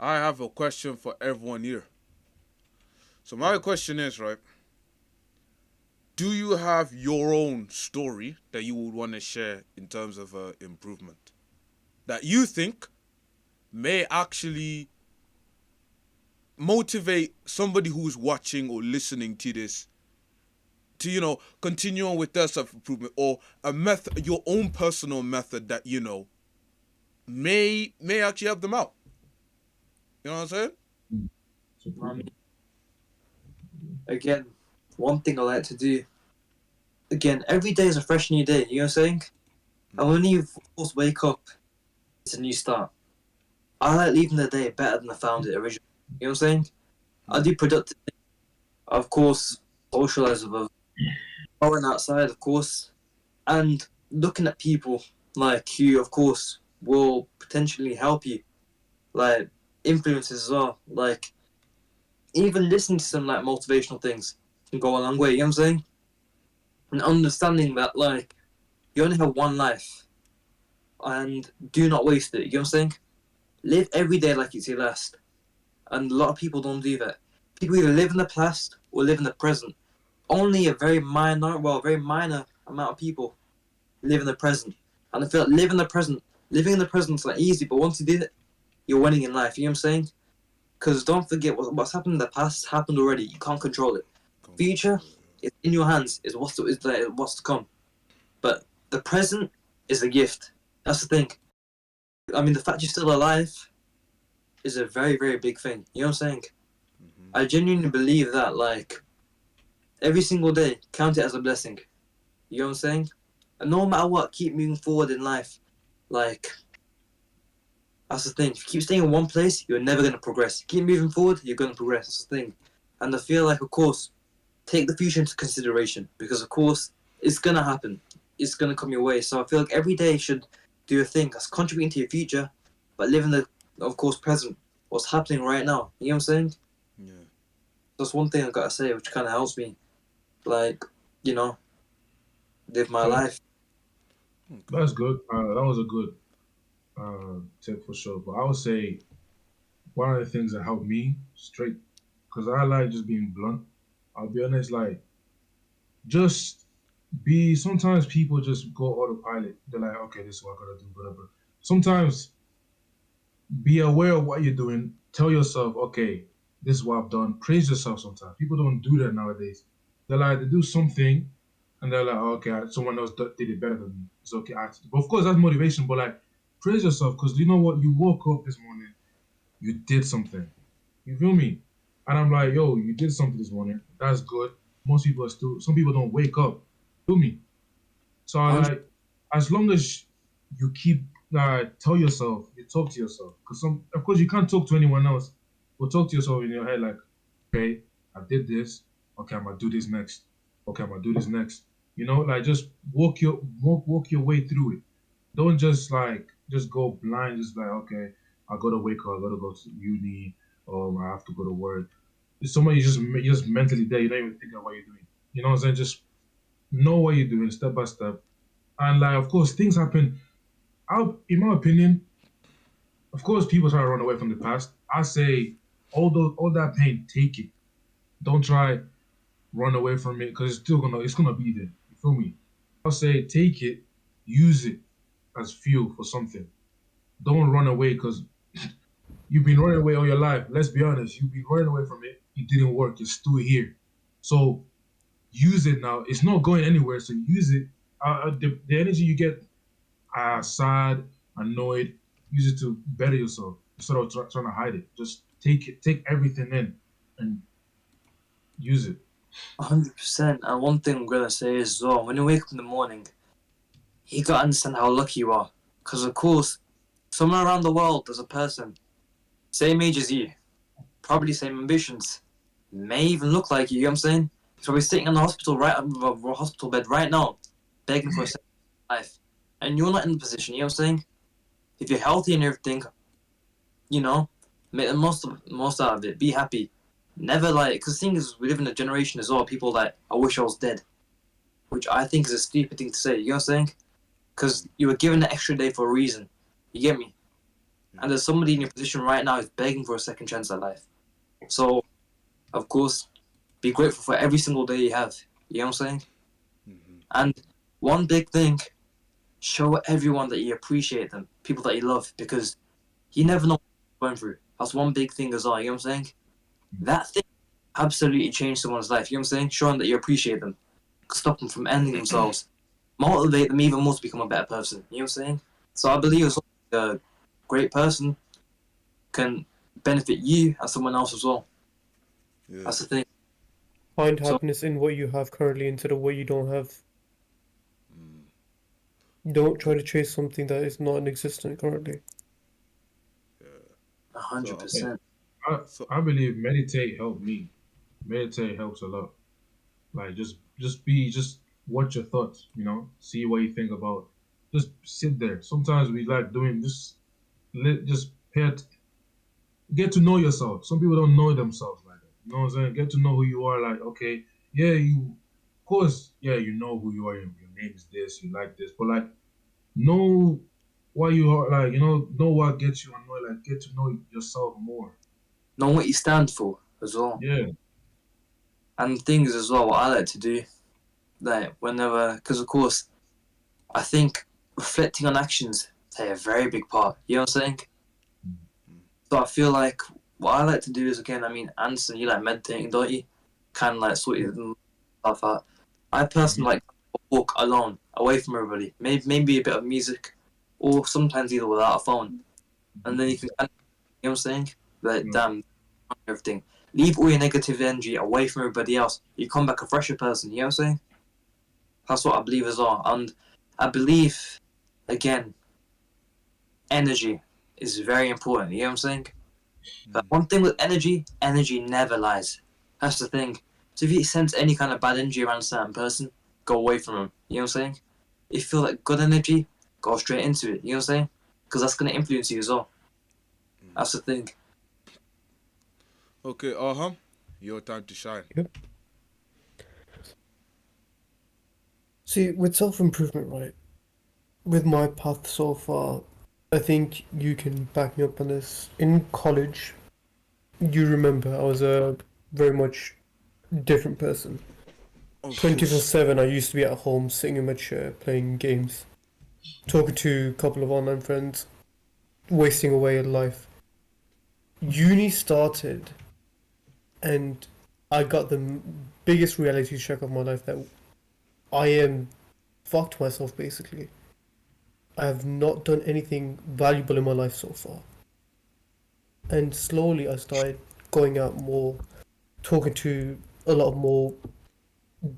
I have a question for everyone here. So my question is, right, do you have your own story that you would want to share in terms of improvement that you think may actually motivate somebody who's watching or listening to this to, continue on with their self-improvement, or a method, your own personal method that, may actually help them out? You know what I'm saying? Again, one thing I like to do. Again, every day is a fresh new day. You know what I'm saying? And when you of course wake up, it's a new start. I like leaving the day better than I found it originally. You know what I'm saying? I do productive things. Of course, socialize with others, going outside, of course, and looking at people like who, of course, will potentially help you, like influences as well. Like even listening to some like motivational things can go a long way. You know what I'm saying? And understanding that like you only have one life, and do not waste it. You know what I'm saying? Live every day like it's your last. And a lot of people don't do that. People either live in the past or live in the present. Only a very very minor amount of people live in the present. And I feel like living in the present is like easy, but once you do it, you're winning in life. You know what I'm saying? Because don't forget what's happened in the past happened already. You can't control it. Future is in your hands. Is what's to come. But the present is a gift. That's the thing. I mean, the fact you're still alive is a very, very big thing. You know what I'm saying? I genuinely believe that, like, every single day, count it as a blessing. You know what I'm saying? And no matter what, keep moving forward in life. Like, that's the thing. If you keep staying in one place, you're never going to progress. Keep moving forward, you're going to progress. That's the thing. And I feel like, of course, take the future into consideration because, of course, it's going to happen. It's going to come your way. So I feel like every day should do a thing that's contributing to your future, but live in the, of course, present. What's happening right now. You know what I'm saying? Yeah. That's one thing I gotta say, which kind of helps me, like, you know, live my Okay, life. Okay. that's good. That was a good tip for sure. But I would say one of the things that helped me straight, because I like just being blunt. I'll be honest, like just be. Sometimes people just go autopilot. They're like, okay, this is what I gotta do, whatever. Sometimes be aware of what you're doing. Tell yourself, okay, this is what I've done. Praise yourself sometimes. People don't do that nowadays. They like they do something and they're like, okay, someone else did it better than me. It's okay. But of course, that's motivation, but like, praise yourself because you know what? You woke up this morning, you did something. You feel me? And I'm like, yo, you did something this morning. That's good. Most people are still, some people don't wake up. Feel me? So I 100. like, as long as you keep tell yourself, you talk to yourself, because some, of course, you can't talk to anyone else. But talk to yourself in your head, like, okay, I did this. Okay, I'm gonna do this next. Okay, I'm gonna do this next. You know, like just walk your way through it. Don't just like just go blind. Just like, okay, I gotta wake up. I gotta go to uni. Or I have to go to work. Somebody just mentally there. You're not even thinking of what you're doing. You know what I'm saying? Just know what you're doing step by step and like, of course, things happen. In my opinion, of course, people try to run away from the past. I say, all that pain, take it. Don't try run away from it because it's gonna be there. You feel me? I'll say, take it, use it as fuel for something. Don't run away because you've been running away all your life. Let's be honest, you've been running away from it. It didn't work. It's still here. So use it now. It's not going anywhere. So use it. The energy you get sad, annoyed, use it to better yourself instead of trying to hide it. Just take everything in and use it. 100%. And one thing I'm gonna say is as well, when you wake up in the morning, you gotta understand how lucky you are. Because, of course, somewhere around the world, there's a person, same age as you, probably same ambitions, may even look like you know what I'm saying? He's probably sitting in the hospital hospital bed right now, begging for a second life. And you're not in the position, you know what I'm saying? If you're healthy and everything, you know, make the most out of it. Be happy. Never like, because the thing is, we live in a generation as well. People like, I wish I was dead, which I think is a stupid thing to say. You know what I'm saying? Because you were given an extra day for a reason. You get me? And there's somebody in your position right now who's begging for a second chance at life. So, of course, be grateful for every single day you have. You know what I'm saying? And one big thing, show everyone that you appreciate them, people that you love, because you never know what they're going through. That's one big thing as well. You know what I'm saying? That thing absolutely changed someone's life. You know what I'm saying? Showing that you appreciate them, stop them from ending themselves, motivate them even more to become a better person. You know what I'm saying? So I believe as well, a great person can benefit you and someone else as well. Yeah. That's the thing. Find So happiness in what you have currently instead of what you don't have. Mm. Don't try to chase something that is not in existence currently. Yeah. hundred So, Yeah. percent. I so I believe meditate helped me. Meditate helps a lot. Like just watch your thoughts. You know, see what you think about. just sit there. Sometimes we like doing just just get to know yourself. Some people don't know themselves like that. You know what I'm saying? Get to know who you are. Like, okay, yeah, of course, yeah, you know who you are. Your name is this. You like this, but like, know why you are. Like, know what gets you annoyed. Like, get to know yourself more. Know what you stand for as well. Yeah. And things as well, what I like to do, like whenever, because of course, I think reflecting on actions play a very big part. You know what I'm saying? So I feel like what I like to do is, again, I mean, Anderson, you like meditating, don't you? Kind of like sort your stuff out. I personally like to walk alone, away from everybody. Maybe a bit of music, or sometimes either without a phone. And then you can, you know what I'm saying? Like, Yeah. damn, everything. Leave all your negative energy away from everybody else. You come back a fresher person, you know what I'm saying? That's what I believe as well. And I believe, again, energy is very important, you know what I'm saying? But one thing with energy, energy never lies. That's the thing. So if you sense any kind of bad energy around a certain person, go away from them, you know what I'm saying? If you feel like good energy, go straight into it, you know what I'm saying? Because that's going to influence you as well. That's the thing. Okay, your time to shine. Yep. See, with self-improvement, right? With my path so far, I think you can back me up on this. In college, you remember I was a very much different person. Of course. 24/7, I used to be at home sitting in my chair playing games, talking to a couple of online friends, wasting away in life. Uni started, and I got the biggest reality check of my life that I am fucked myself basically. I have not done anything valuable in my life so far. And slowly I started going out more, talking to a lot more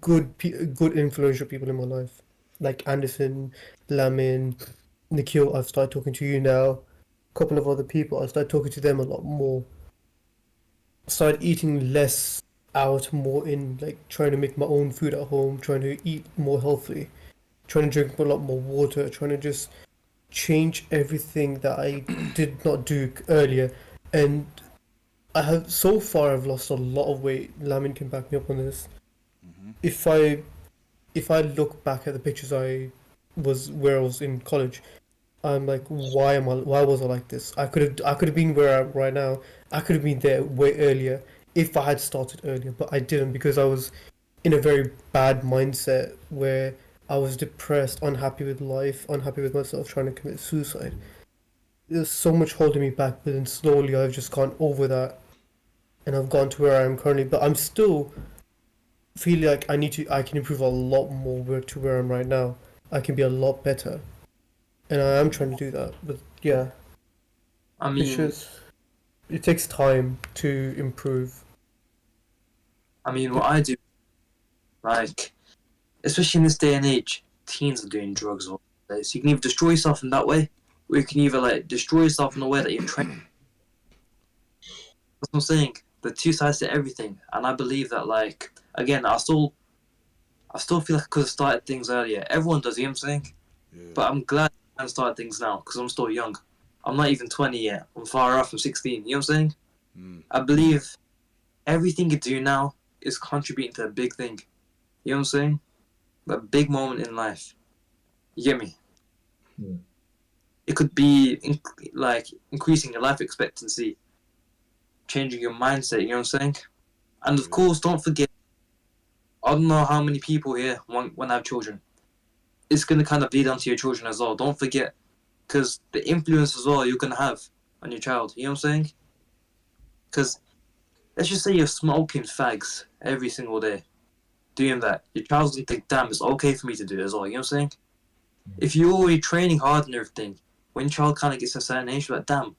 good influential people in my life. Like Anderson, Lamin, Nikhil, I've started talking to you now. A couple of other people, I started talking to them a lot more. Started eating less out, more in like trying to make my own food at home, trying to eat more healthily, trying to drink a lot more water, trying to just change everything that I did not do earlier. And I have so far I've lost a lot of weight. Lamin can back me up on this. If I if I look back at the pictures I was where I was in college, I'm like, why was I like this? I could have been where I am right now. I could have been there way earlier if I had started earlier, but I didn't because I was in a very bad mindset where I was depressed, unhappy with life, unhappy with myself, trying to commit suicide. There's so much holding me back, but then slowly I've just gone over that and I've gone to where I am currently. But I'm still feeling like I can improve a lot more to where I'm right now. I can be a lot better, and I am trying to do that. But yeah, I it's mean, just it takes time to improve. what I do, like, especially in this day and age, teens are doing drugs all day. So you can either destroy yourself in that way, or you can either like destroy yourself in a way that you're trained. That's what I'm saying. The two sides to everything, and I believe that, like, again, I still feel like I could have started things earlier. Everyone does, you know what I'm saying? Yeah. But I'm glad I can start things now because I'm still young. I'm not even 20 yet. I'm far off from 16. You know what I'm saying? I believe everything you do now is contributing to a big thing. You know what I'm saying? A big moment in life. You get me? Yeah. It could be like increasing your life expectancy, changing your mindset. You know what I'm saying? And of course, don't forget. I don't know how many people here want to have children. It's gonna kind of bleed onto your children as well. Don't forget, because the influence as well you're gonna have on your child. You know what I'm saying? Because let's just say you're smoking fags every single day, doing that. Your child's gonna think, damn, it's okay for me to do it as well. You know what I'm saying? If you're already training hard and everything, when your child kind of gets a certain age, you're like, damn,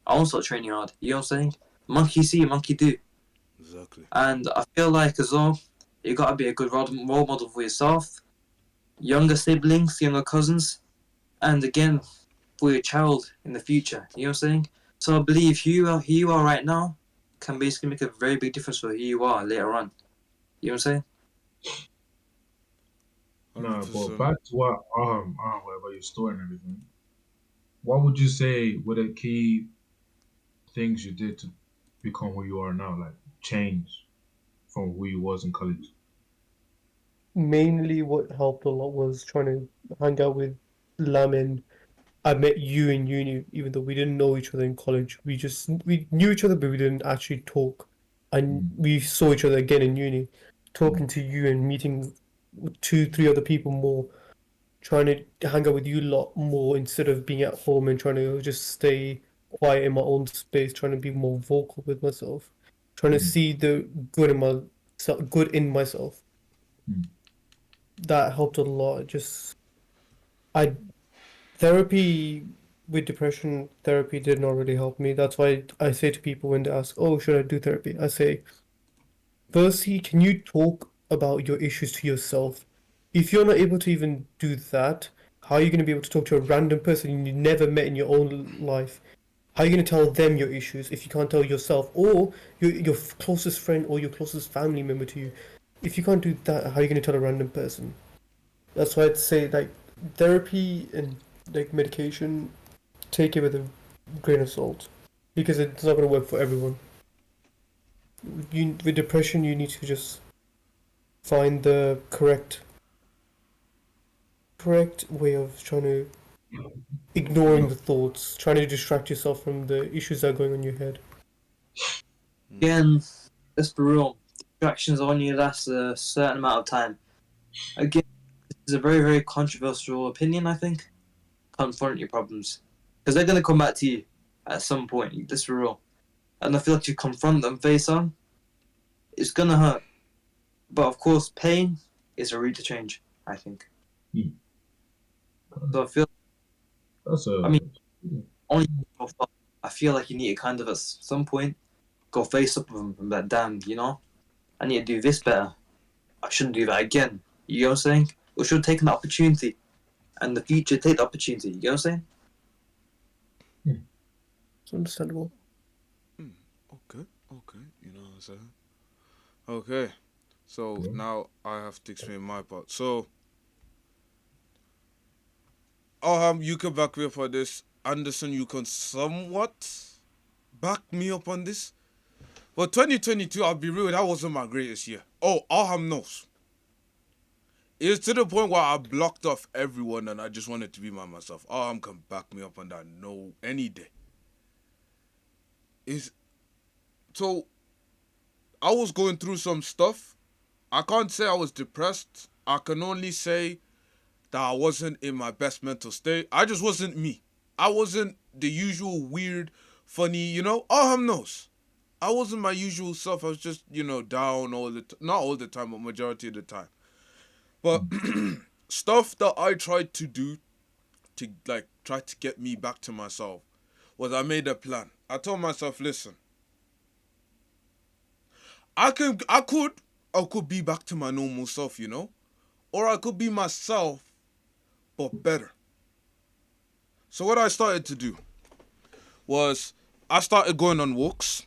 I want to start training hard. You know what I'm saying? Monkey see, monkey do. Exactly. And I feel like as well, you gotta be a good role model for yourself, younger siblings, younger cousins, and again, for your child in the future. You know what I'm saying? So I believe who you are right now can basically make a very big difference for who you are later on. You know what I'm saying? Nah, but 100%. back to what about your story and everything. What would you say were the key things you did to become who you are now? Like change from who you was in college. Mainly, what helped a lot was trying to hang out with Lamin. I met you in uni, even though we didn't know each other in college. We knew each other, but we didn't actually talk. And Mm, we saw each other again in uni, mm, talking to you and meeting two, three other people more, trying to hang out with you a lot more instead of being at home and trying to just stay quiet in my own space, trying to be more vocal with myself, trying to mm, see the good in myself, good in myself. mm. That helped a lot. Just I therapy with depression, therapy did not really help me. That's why I say to people when they ask, "Oh, should I do therapy?" I say, firstly, can you talk about your issues to yourself? If you're not able to even do that, how are you going to be able to talk to a random person you never met in your own life? How are you going to tell them your issues if you can't tell yourself or your closest friend or your closest family member to you? If you can't do that, how are you going to tell a random person? That's why I'd say like therapy and like medication, take it with a grain of salt because it's not going to work for everyone. With depression, you need to just find the correct way of trying to ignoring the thoughts, trying to distract yourself from the issues that are going on in your head. Again, let's be real. Distractions only last a certain amount of time. Again, this is a very, very controversial opinion, I think. Confront your problems. Because they're going to come back to you at some point. Let's be real. And I feel like you confront them face on, it's going to hurt. But of course, pain is a route to change, I think. Mm. So That's I a mean, only so far. I feel like you need to kind of at some point go face up with them and be like, damn, I need to do this better. I shouldn't do that again. You know what I'm saying? We should have taken the opportunity and the future take the opportunity. You know what I'm saying? It's understandable. Okay, okay, you know what I'm saying? Okay, so yeah. now I have to explain my part. So, oh, you can back me up on this. Anderson, you can somewhat back me up on this. But 2022, I'll be real, that wasn't my greatest year. Oh, Arham knows. It's to the point where I blocked off everyone and I just wanted to be by myself. Arham can back me up on that no any day. Is so I was going through some stuff. I can't say I was depressed. I can only say that I wasn't in my best mental state. I just wasn't me. I wasn't the usual weird, funny, Arham knows. I wasn't my usual self. I was just, down all the not all the time, but majority of the time. But stuff that I tried to do to like try to get me back to myself was I made a plan. I told myself, listen, I could be back to my normal self, or I could be myself but better. So what I started to do was I started going on walks.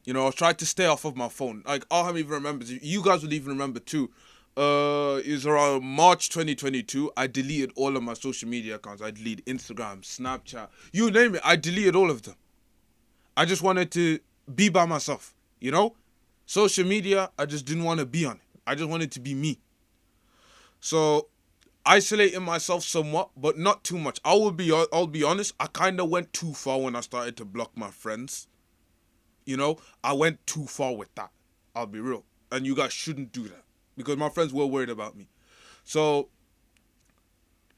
I tried to stay off of my phone. Like Arham even remembers. You guys will even remember too. It was around March 2022. I deleted all of my social media accounts. I deleted Instagram, Snapchat, you name it. I deleted all of them. I just wanted to be by myself. Social media. I just didn't want to be on it. I just wanted to be me. So isolating myself somewhat, but not too much. I'll be honest. I kind of went too far when I started to block my friends. I went too far with that. I'll be real. And you guys shouldn't do that because my friends were worried about me. So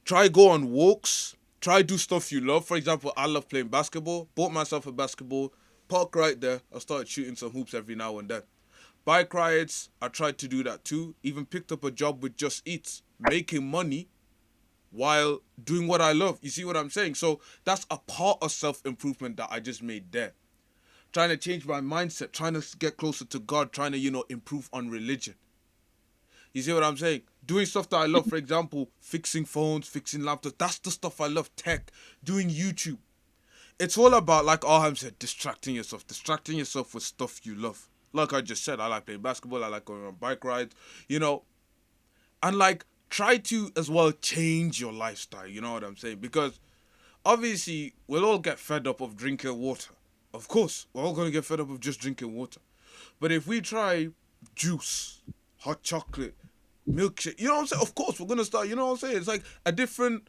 try go on walks. Try do stuff you love. For example, I love playing basketball. Bought myself a basketball. Park right there. I started shooting some hoops every now and then. Bike rides, I tried to do that too. Even picked up a job with Just Eats. Making money while doing what I love. You see what I'm saying? So that's a part of self-improvement that I just made there. Trying to change my mindset, trying to get closer to God, trying to, improve on religion. You see what I'm saying? Doing stuff that I love, for example, fixing phones, fixing laptops. That's the stuff I love. Tech, doing YouTube. It's all about, like Arham said, distracting yourself with stuff you love. Like I just said, I like playing basketball, I like going on bike rides, and like try to as well change your lifestyle. You know what I'm saying? Because obviously we'll all get fed up of drinking water. Of course, we're all gonna get fed up of just drinking water. But if we try juice, hot chocolate, milkshake, you know what I'm saying? Of course, we're gonna start. You know what I'm saying? It's like a different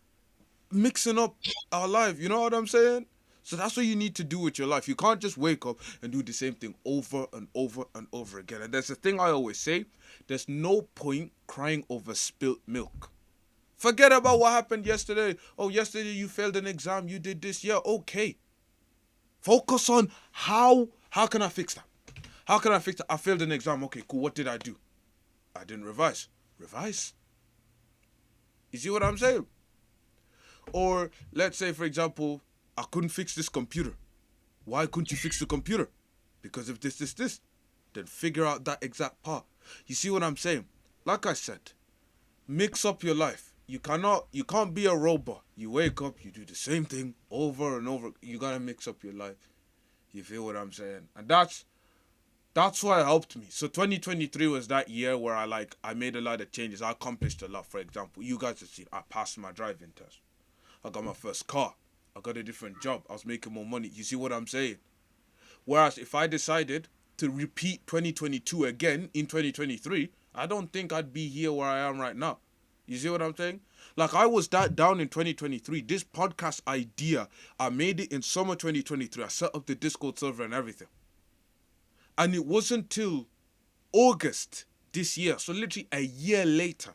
mixing up our life. You know what I'm saying? So that's what you need to do with your life. You can't just wake up and do the same thing over and over and over again. And there's a thing I always say: there's no point crying over spilt milk. Forget about what happened yesterday. Oh, yesterday you failed an exam. You did this. Yeah, okay. Focus on how can I fix that? How can I fix that? I failed an exam. Okay, cool. What did I do? I didn't revise. Revise? You see what I'm saying? Or let's say, for example, I couldn't fix this computer. Why couldn't you fix the computer? Because of this. Then figure out that exact part. You see what I'm saying? Like I said, mix up your life. You can't be a robot. You wake up, you do the same thing over and over. You gotta mix up your life. You feel what I'm saying? And that's what helped me. So 2023 was that year where I made a lot of changes. I accomplished a lot. For example, you guys have seen I passed my driving test. I got my first car. I got a different job. I was making more money. You see what I'm saying? Whereas if I decided to repeat 2022 again in 2023, I don't think I'd be here where I am right now. You see what I'm saying? Like, I was that down in 2023. This podcast idea, I made it in summer 2023. I set up the Discord server and everything. And it wasn't till August this year, so literally a year later,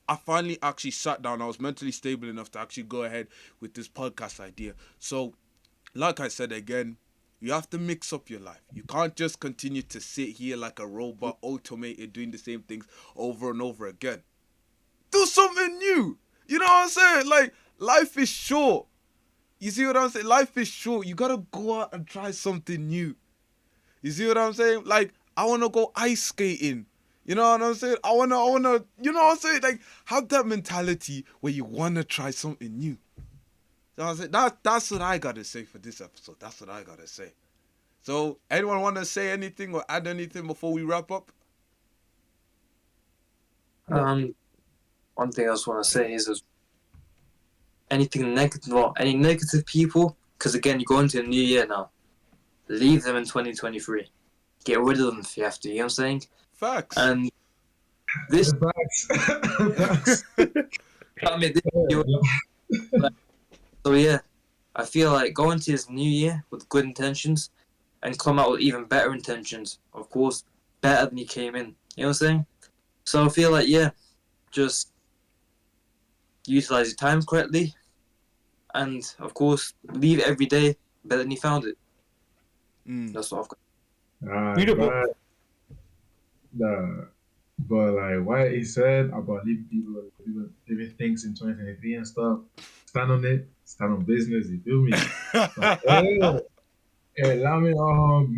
I finally actually sat down. I was mentally stable enough to actually go ahead with this podcast idea. So, like I said again, you have to mix up your life. You can't just continue to sit here like a robot, automated, doing the same things over and over again. Do something new. You know what I'm saying? Like, life is short. You see what I'm saying? Life is short. You gotta go out and try something new. You see what I'm saying? Like, I wanna go ice skating. You know what I'm saying? I wanna, you know what I'm saying? Like, have that mentality where you wanna try something new. You know what I'm saying? That's what I gotta say for this episode. That's what I gotta say. So, anyone wanna say anything or add anything before we wrap up? One thing I just want to say is anything negative, well, any negative people, because again, you go into a new year now. Leave them in 2023. Get rid of them if you have to. You know what I'm saying? Facts. And this, Facts. I mean, this year, so yeah, I feel like go into this new year with good intentions and come out with even better intentions. Of course, better than you came in. You know what I'm saying? So I feel like, yeah, just utilize your time correctly, and of course, leave every day better than you found it. That's what I've got. Beautiful. But like what he said about leaving people living things in 2023 and stuff, stand on it, stand on business. You feel me? Like, hey, Lamin,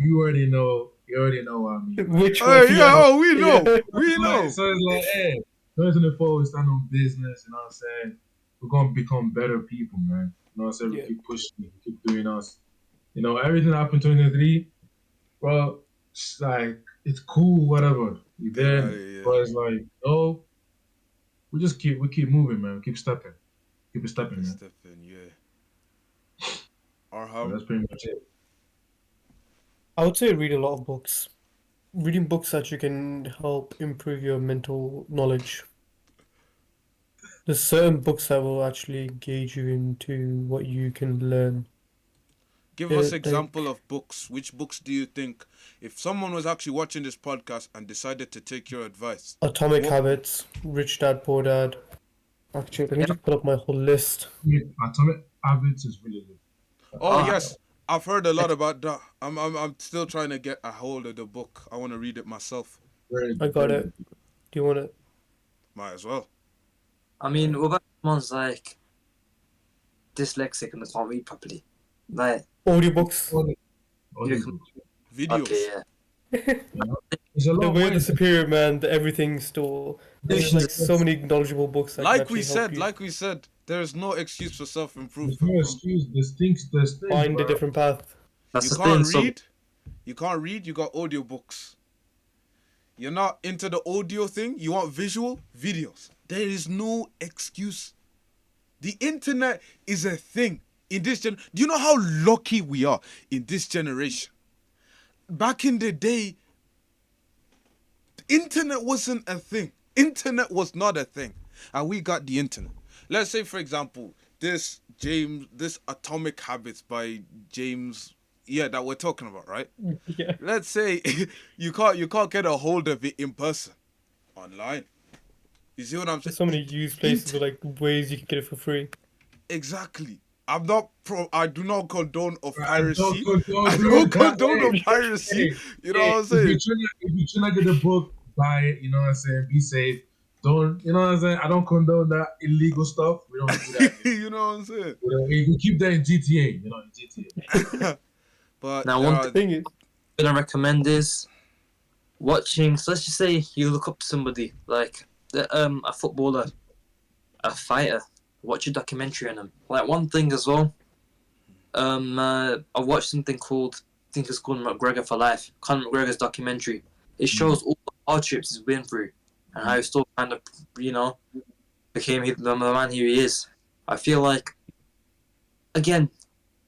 you already know what I mean. Which Hey, one? yeah, oh, we know. Yeah. We know. So it's like, hey, 2024, we stand on business. You know what I'm saying? We're gonna become better people, man. You know what I'm saying? Yeah. We keep pushing, we keep doing us. You know, everything happened in 2023. Well, it's like it's cool, whatever. You did, Yeah. but it's like, no, we keep moving, man. We keep stepping, man. Stepping, yeah. So Arham. that's pretty much it. I would say read a lot of books. Reading books that you can help improve your mental knowledge. There's certain books that will actually engage you into what you can learn. Give us like- example of books. Which books do you think, if someone was actually watching this podcast and decided to take your advice? Atomic What- Habits, Rich Dad Poor Dad. Actually, let me just pull up my whole list. Atomic Habits is really good. Oh yes, I've heard a lot about that. I'm still trying to get a hold of the book. I want to read it myself. Very I good, got very it. good. Do you want it? Might as well. I mean, what about someone's like dyslexic and they can't read properly? Like, Audiobooks. Audiobooks. Videos. okay, yeah. There's a lot The of Way of the ways. Superior Man, the Everything Store. There's like so many knowledgeable books that can Like actually we help you said, there is no excuse for There's self-improvement. no excuse. There's things, find a bro. different path. That's You the can't thing. read. You can't read. You got audiobooks. You're not into the audio thing. You want visual videos. There is no excuse. The internet is a thing in this gen. Do you know how lucky we are in this generation? Back in the day, internet wasn't a thing. Internet was not a thing, and we got the internet. Let's say, for example, this Atomic Habits by James, that we're talking about, right? Yeah. Let's say you can't get a hold of it in person, online. You see what I'm saying? There's so many used places with like ways you can get it for free. Exactly. I do not condone of I don't piracy. condone I doing don't that. condone Hey, of piracy. hey, You know hey, what I'm saying? if you're trying to get a book, buy it. You know what I'm saying? Be safe. Don't, you know what I'm saying? I don't condone that illegal stuff. We don't do that. You know what I'm saying? We keep that in GTA. You know, in GTA. But Now, there one are thing Thing is, I'm gonna recommend is watching. So let's just say you look up to somebody like a footballer, a fighter. Watch a documentary on them. Like one thing as well. I watched something called, I think it's called McGregor for Life. Conor McGregor's documentary. It shows all the hardships he's been through and how he still kind of, you know, became the man he is. I feel like, again,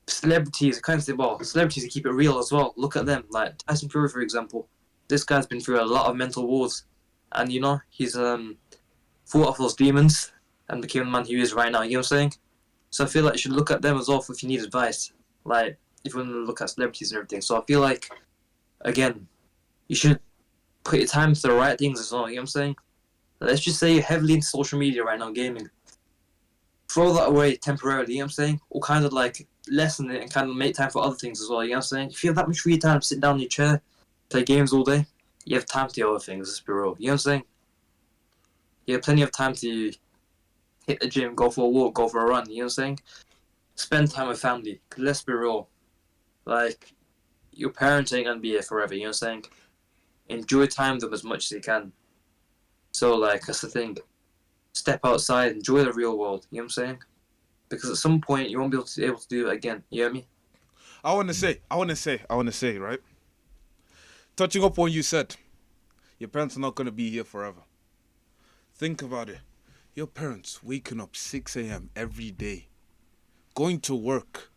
celebrities, kind of say, well, celebrities keep it real as well. Look at them, like Tyson Fury, for example. This guy's been through a lot of mental wars, and you know he's fought off those demons and became the man he is right now. You know what I'm saying? So I feel like you should look at them as well if you need advice. Like if you want to look at celebrities and everything. So I feel like, again, you should put your time to the right things as well. You know what I'm saying? Let's just say you're heavily into social media right now, gaming. Throw that away temporarily, you know what I'm saying? Or kind of like lessen it and kind of make time for other things as well, you know what I'm saying? If you have that much free time, sit down in your chair, play games all day, you have time to do other things, let's be real. You know what I'm saying? You have plenty of time to hit the gym, go for a walk, go for a run, you know what I'm saying? Spend time with family. Cause let's be real. Like, your parents ain't gonna be here forever, you know what I'm saying? Enjoy time with them as much as you can. So, like, that's the thing. Step outside, enjoy the real world, you know what I'm saying? Because at some point, you won't be able to do it again, you hear me? I want to say, right? Touching up on you said, your parents are not going to be here forever. Think about it. Your parents waking up 6 a.m. every day, going to work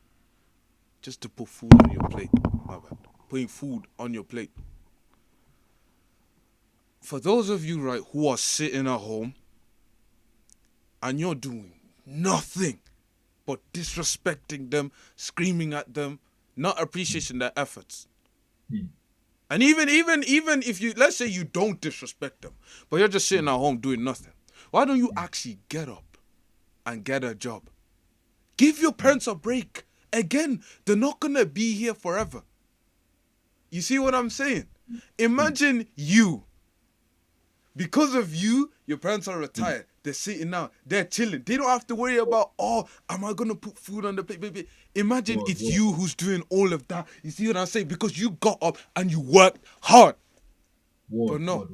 just to put food on your plate. My bad. Putting food on your plate. For those of you, right, who are sitting at home and you're doing nothing but disrespecting them, screaming at them, not appreciating their efforts. And even if you, let's say you don't disrespect them, but you're just sitting at home doing nothing, why don't you actually get up and get a job? Give your parents a break. Again, they're not gonna be here forever. You see what I'm saying? Imagine you. Because of you, your parents are retired. They're sitting now. They're chilling. They don't have to worry about, oh, am I going to put food on the plate? Baby. Imagine it's you who's doing all of that. You see what I'm saying? Because you got up and you worked hard. But no.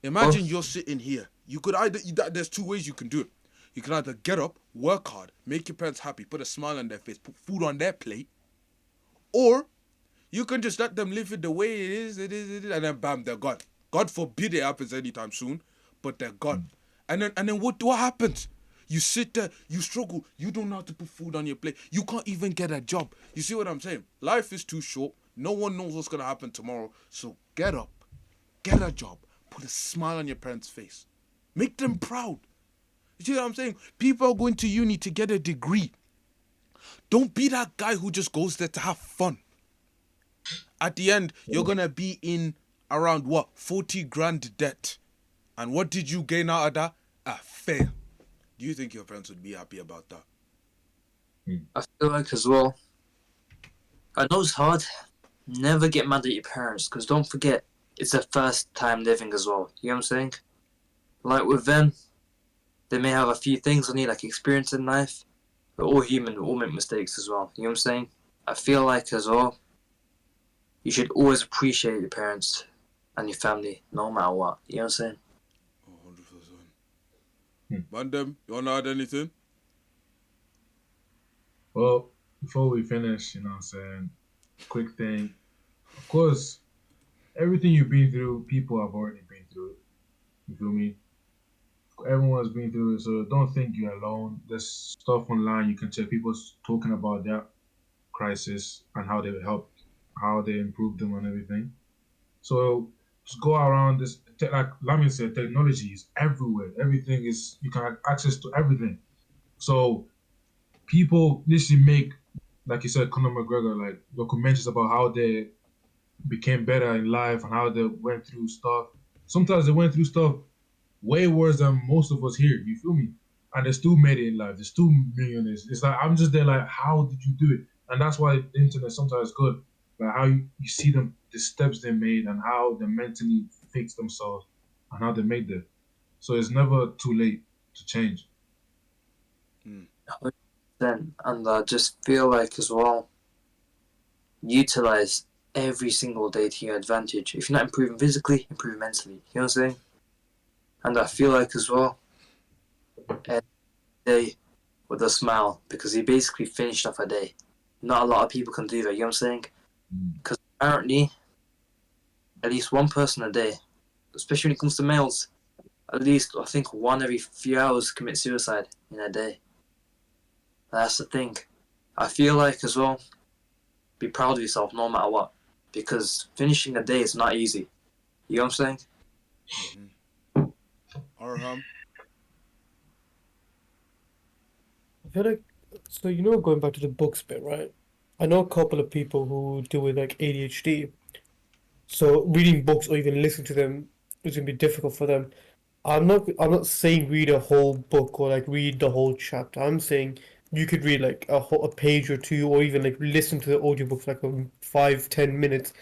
Imagine you're sitting here. You could either, there's two ways you can do it. You can either get up, work hard, make your parents happy, put a smile on their face, put food on their plate, or you can just let them live it the way it is, and then bam, they're gone. God forbid it happens anytime soon, but they're gone. And then what happens? You sit there, you struggle, you don't know how to put food on your plate. You can't even get a job. You see what I'm saying? Life is too short. No one knows what's gonna happen tomorrow. So get up, get a job, put a smile on your parents' face. Make them proud. You see what I'm saying? People are going to uni to get a degree. Don't be that guy who just goes there to have fun. At the end, you're gonna be in around 40 grand debt. And what did you gain out of that? A fail. Do you think your parents would be happy about that? I feel like as well, I know it's hard. Never get mad at your parents, because don't forget, it's their first time living as well. You know what I'm saying? Like with them, they may have a few things they need, like experience in life. We're all human, we all make mistakes as well. You know what I'm saying? I feel like as well, you should always appreciate your parents and your family, no matter what. You know what I'm saying? 100%. Mandem, you wanna add anything? Well, before we finish, you know what I'm saying, quick thing. Of course, everything you've been through, people have already been through it. You feel me? Everyone's been through it, so don't think you're alone. There's stuff online you can check. People talking about that crisis and how they helped, how they improved them and everything. So just go around this. Like Lamin said, technology is everywhere. Everything is you can have access to everything. So people literally make, like you said, Conor McGregor, like documentaries about how they became better in life and how they went through stuff. Sometimes they went through stuff way worse than most of us here. You feel me? And they still made it in life. They're still millionaires. It's like I'm just there like, how did you do it? And that's why the internet sometimes is good. Like how you see them, the steps they made and how they mentally fixed themselves and how they made it. So it's never too late to change. Then, and I just feel like as well, utilize every single day to your advantage. If you're not improving physically, improve mentally. You know what I'm saying? And I feel like as well, every day with a smile, because he basically finished off a day. Not a lot of people can do that. You know what I'm saying? Because apparently, at least one person a day, especially when it comes to males, at least I think one every few hours commit suicide in a day. That's the thing. I feel like as well, be proud of yourself no matter what, because finishing a day is not easy. You know what I'm saying? Arham. I feel like, so you know, going back to the books bit, right? I know a couple of people who deal with like ADHD. So reading books or even listening to them is gonna be difficult for them. I'm not saying read a whole book or like read the whole chapter. I'm saying you could read like a page or two or even like listen to the audiobook for like 5-10 minutes.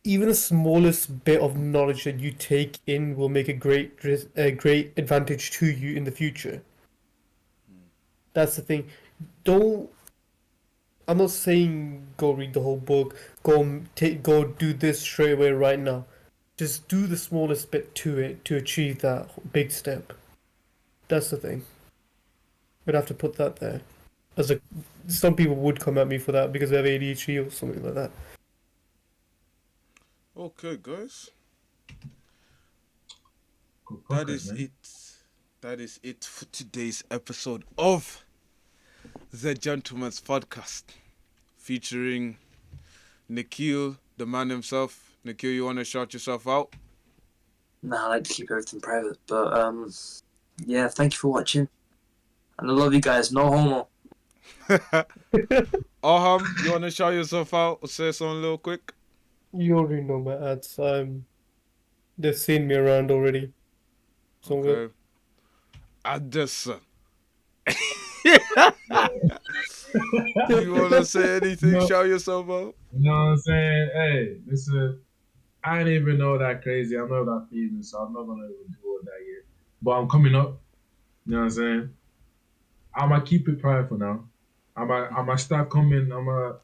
Even the smallest bit of knowledge that you take in will make a great advantage to you in the future. That's the thing. Don't. I'm not saying go read the whole book. Go do this straight away right now. Just do the smallest bit to it to achieve that big step. That's the thing. We'd have to put that there. As a, some people would come at me for that because they have ADHD or something like that. Okay, guys. Good That podcast, is man. it. That is it for today's episode of The Gentleman's Podcast. Featuring Nikhil, the man himself. Nikhil, you want to shout yourself out? Nah, I like to keep everything private. But yeah, thank you for watching. And I love you guys. No homo. Arham, you want to shout yourself out or say something real quick? You already know my ads. They've seen me around already. So good. Okay. Addison. You want to say anything? No. Shout yourself out. You know what I'm saying? Hey, listen, I didn't even know that crazy. I'm not that famous, so I'm not gonna even do all that yet. But I'm coming up. You know what I'm saying? I'ma keep it private for now. I'ma start coming. I'ma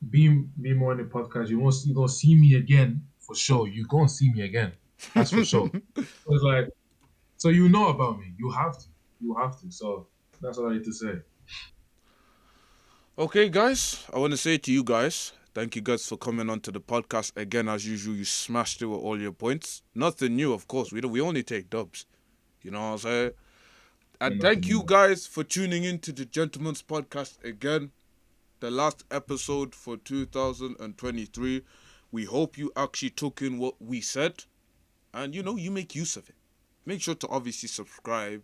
be more in the podcast. You gonna see me again for sure. You gonna see me again. That's for sure. It's like so you know about me. You have to. You have to. So that's all I need to say. Okay, guys, I want to say to you guys, thank you guys for coming on to the podcast again. As usual, you smashed it with all your points. Nothing new, of course. We only take dubs. You know what I'm saying? And And thank nothing you more. guys for tuning in to the Gentleman's Podcast again. The last episode for 2023. We hope you actually took in what we said and you make use of it. Make sure to obviously subscribe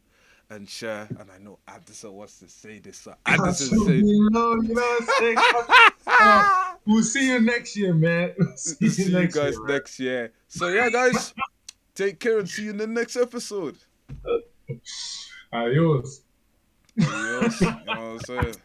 and share. And I know Addison wants to say this. So Addison said, You know what I'm saying? We'll see you next year, man. See you see you next year, guys man. next year. So yeah, guys, take care and see you in the next episode. Adios. Adios. You know what I'm saying?